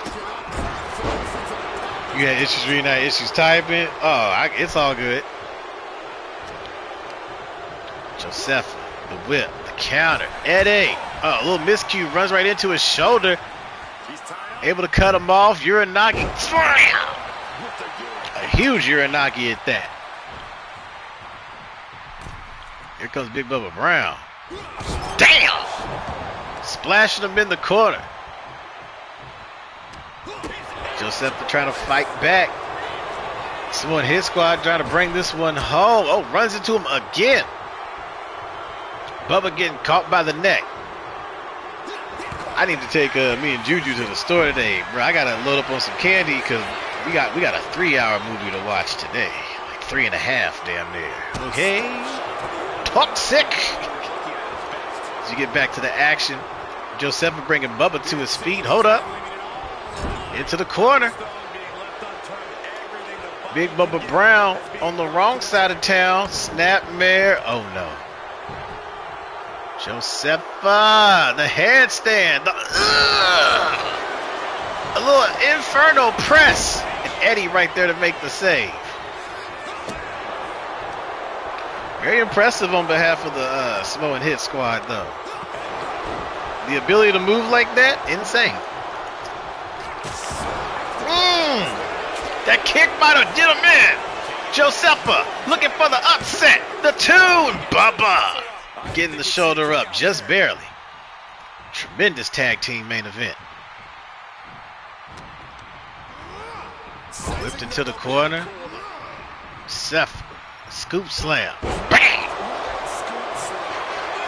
You had issues reading out, issues typing. Oh, it's all good. Joseph, the whip, the counter. Eddie, a little miscue, runs right into his shoulder. Able to cut him off. Uranagi, slam! A huge Uranagi at that. Here comes Big Bubba Brown. Damn! Splashing him in the corner. Joseph trying to fight back. Someone his squad trying to bring this one home. Oh, runs into him again. Bubba getting caught by the neck. I need to take me and Juju to the store today, bro. I gotta load up on some candy because we got a 3-hour movie to watch today, like 3.5 damn near. Okay, toxic. As you get back to the action, Joseph bringing Bubba to his feet. Hold up, into the corner. Big Bubba Brown on the wrong side of town. Snapmare. Oh no. Josepha, the headstand, a little inferno press, and Eddie right there to make the save. Very impressive on behalf of the Samoan Hit Squad, though. The ability to move like that, insane. That kick might have did him in. Josepha looking for the upset. The tune, Bubba. Getting the shoulder up just barely. Tremendous tag team main event. Whipped into the corner. Seth, scoop slam. Bang!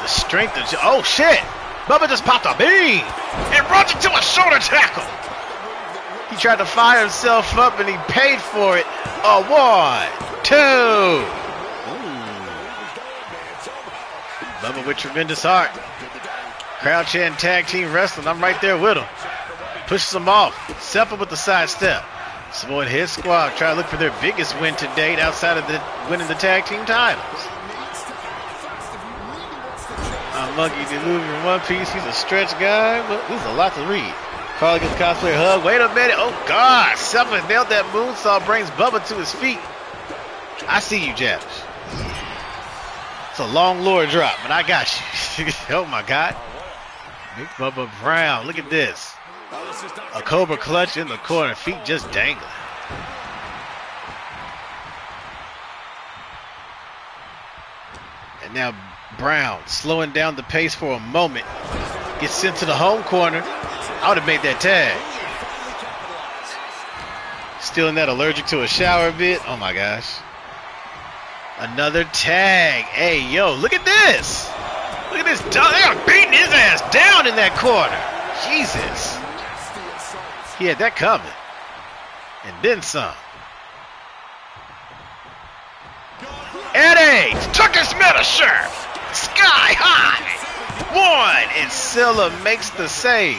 The strength of, oh shit! Bubba just popped a bean and runs into a shoulder tackle. He tried to fire himself up and he paid for it. A 1, 2. Bubba with tremendous heart. Crowd chanting tag team wrestling. I'm right there with him. Pushes him off. Seppa with the side step. Samoan Head Squad try to look for their biggest win to date outside of winning the tag team titles. Monkey Diluvian in one piece. He's a stretch guy, but there's a lot to read. Carl gets cosplayer hug. Wait a minute. Oh, God. Seppa nailed that moonsault. Brings Bubba to his feet. I see you, Jabbers. It's a long lure drop, but I got you. Oh, my God. Big Bubba Brown. Look at this. A Cobra clutch in the corner. Feet just dangling. And now Brown slowing down the pace for a moment. Gets sent to the home corner. I would have made that tag. Still in that allergic to a shower bit. Oh, my gosh. Another tag. Hey, yo, look at this. Look at this. They are beating his ass down in that corner. Jesus. He had that coming. And then some. Eddie. Tucker's Metasure. Sky high. 1. And Scylla makes the save.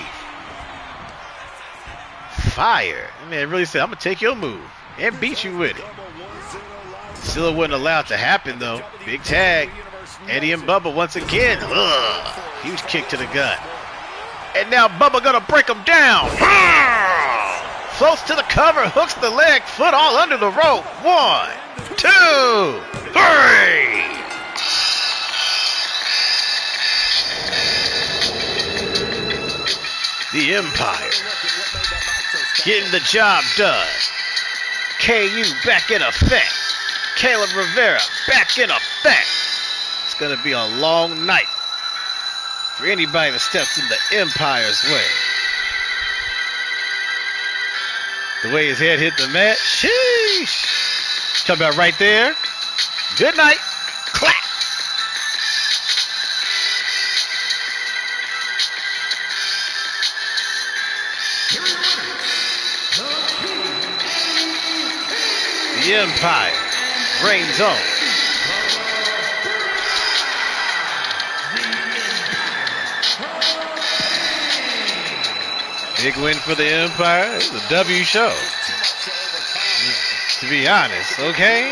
Fire. I mean, it really said, I'm going to take your move and beat you with it. Scylla wasn't allowed to happen, though. Big tag. Eddie and Bubba once again. Ugh. Huge kick to the gut. And now Bubba going to break him down. Floats to the cover, hooks the leg, foot all under the rope. 1, 2, 3. The Empire getting the job done. KU back in effect. Caleb Rivera back in effect. It's going to be a long night for anybody that steps in the Empire's way. The way his head hit the mat. Sheesh. Talking about right there. Good night. Clap. The Empire reigns on. Big win for the Empire. It's a W show. To be honest, okay?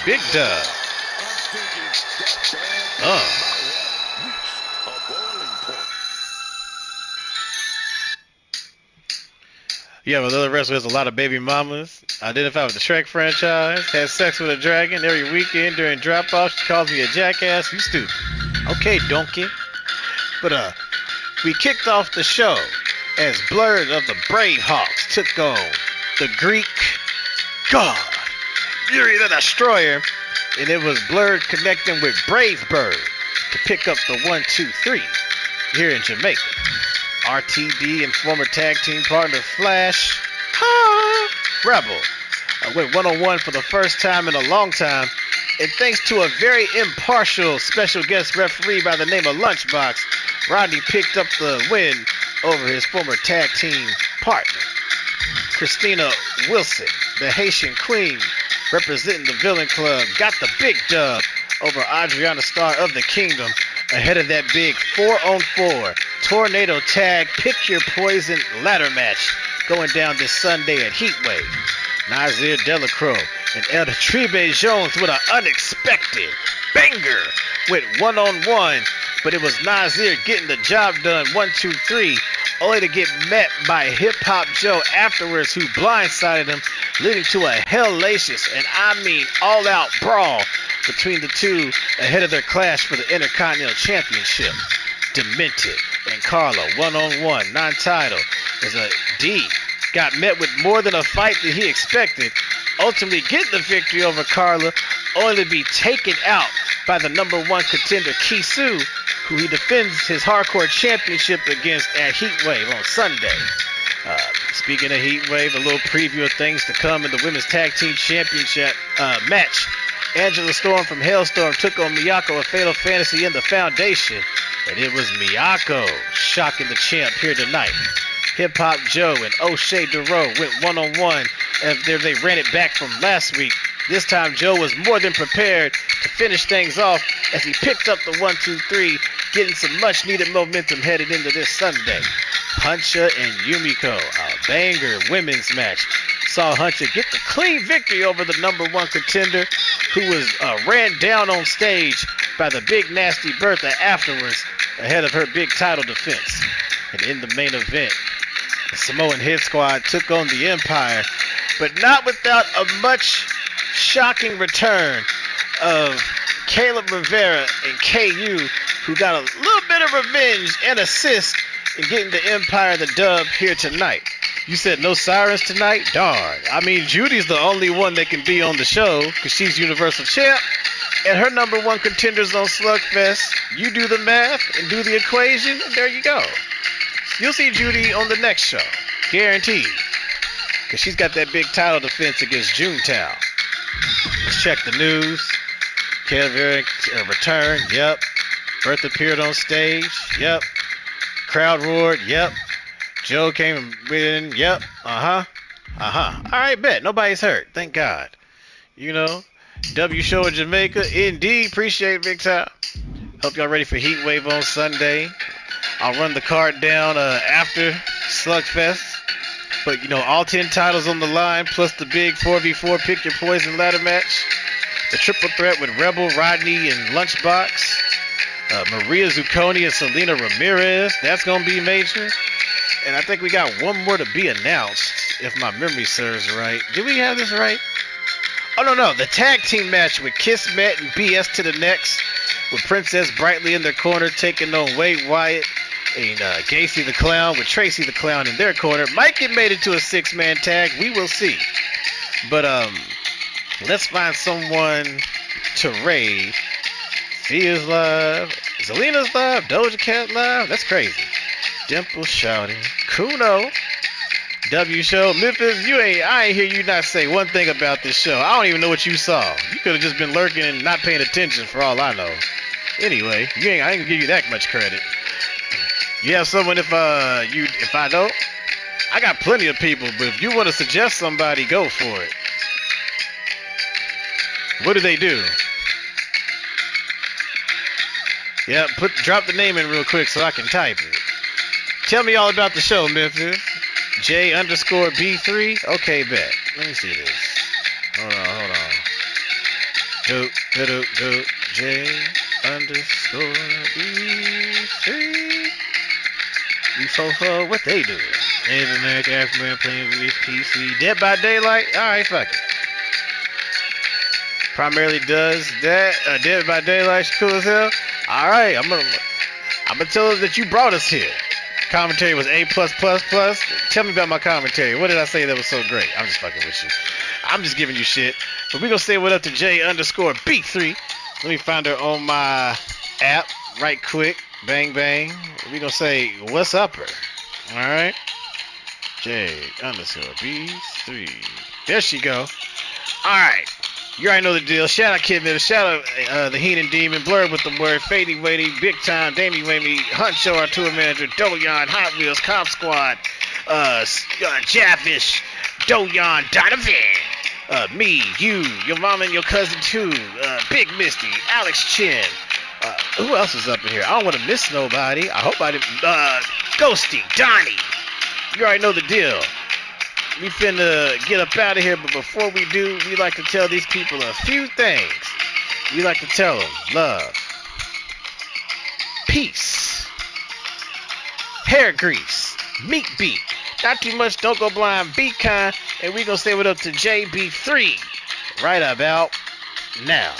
Big dub. Yeah, but the other wrestler has a lot of baby mamas. Identified with the Shrek franchise. Had sex with a dragon every weekend during drop-off. She calls me a jackass. You stupid. Okay, donkey. But we kicked off the show as Blurred of the Bravehearts took on the Greek God, Fury the Destroyer, and it was Blurred connecting with Brave Bird to pick up the 1, 2, 3 here in Jamaica. RTD and former tag team partner Flash Rebel went one-on-one for the first time in a long time, and thanks to a very impartial special guest referee by the name of Lunchbox, Rodney picked up the win over his former tag team partner. Christina Wilson, the Haitian Queen, representing the Villain Club, got the big dub over Adriana Star of the Kingdom ahead of that big 4-on-4 Tornado Tag Pick Your Poison ladder match going down this Sunday at Heatwave. Nazir Delacroix and El Tribe Jones with an unexpected banger with 1-on-1, but it was Nazir getting the job done 1, 2, 3, only to get met by Hip Hop Joe afterwards, who blindsided him, leading to a hellacious and I mean all-out brawl between the two ahead of their clash for the Intercontinental Championship. Demented and Carla, 1-on-1, non-title, as a D got met with more than a fight that he expected, ultimately getting the victory over Carla, only to be taken out by the number 1 contender, Kisu, who he defends his hardcore championship against at Heatwave on Sunday. Speaking of Heatwave, a little preview of things to come in the Women's Tag Team Championship match. Angela Storm from Hailstorm took on Miyako of Fatal Fantasy in the Foundation, and it was Miyako shocking the champ here tonight. Hip Hop Joe and O'Shea DeRoe went one-on-one after they ran it back from last week. This time Joe was more than prepared to finish things off as he picked up the 1-2-3, getting some much-needed momentum headed into this Sunday. Huncha and Yumiko, a banger women's match, saw Huncha get the clean victory over the #1 contender who was ran down on stage by the big nasty Bertha afterwards ahead of her big title defense. And in the main event, the Samoan Hit Squad took on the Empire, but not without a much shocking return of Caleb Rivera and KU, who got a little bit of revenge and assist in getting the Empire the dub here tonight. You said no sirens tonight? Darn. I mean, Judy's the only one that can be on the show because she's Universal Champ, and her #1 contender's on Slugfest. You do the math and do the equation, and there you go. You'll see Judy on the next show. Guaranteed. Because she's got that big title defense against Junetown. Let's check the news. Caleb Rivera returned. Yep. Bertha appeared on stage. Yep. Crowd roared. Yep. Joe came and win. Yep. All right, bet. Nobody's hurt. Thank God. You know, W show in Jamaica. Indeed. Appreciate it big time. Hope y'all ready for Heat Wave on Sunday. I'll run the card down after Slugfest. But, you know, all 10 titles on the line, plus the big 4v4 Pick Your Poison ladder match. The triple threat with Rebel, Rodney, and Lunchbox. Maria Zucconi and Selena Ramirez. That's going to be major. And I think we got one more to be announced, if my memory serves right. Did we have this right? Oh, no. The tag team match with Kismet and BS to the Next, with Princess Brightly in their corner taking on Wade Wyatt and Gacy the Clown with Tracy the Clown in their corner. Might get made into a 6-man tag. We will see. But let's find someone to raid. Fia's live. Zelina's live. Doja Cat live. That's crazy. Dimple shouting. Kuno. W show. Memphis, I ain't hear you not say one thing about this show. I don't even know what you saw. You could have just been lurking and not paying attention for all I know. Anyway, I ain't gonna give you that much credit. You have someone if I don't? I got plenty of people, but if you want to suggest somebody, go for it. What do they do? Yeah, drop the name in real quick so I can type it. Tell me all about the show, Memphis. J_B3? Okay, bet. Let me see this. Hold on. J_B3. Before what they do? Native American African playing with PC. Dead by Daylight? Alright, fuck it. Primarily does that. Dead by Daylight, she cool as hell. Alright, I'm gonna tell her that you brought us here. Commentary was A+++. Tell me about my commentary. What did I say that was so great? I'm just fucking with you. I'm just giving you shit. But we're gonna say what up to J_B3. Let me find her on my app right quick. Bang bang. We're gonna say what's up her. Alright. J_B3. There she go. Alright. You already know the deal. Shout out Kid Middle. Shout out the Heenan Demon. Blurred with the word. Fady Wady. Big Time. Damey Wamey. Huncho, our tour manager. Doyon. Hot Wheels. Comp Squad. Jaffish. Doyon. Donovan. Me. You. Your mom and your cousin too. Big Misty. Alex Chin. Who else is up in here? I don't want to miss nobody. I hope I didn't. Ghosty. Donnie. You already know the deal. We finna get up out of here, but before we do, we like to tell these people a few things. We like to tell them love, peace, hair grease, meat beat, not too much, don't go blind, be kind, and we gonna say what up to JB3 right about now.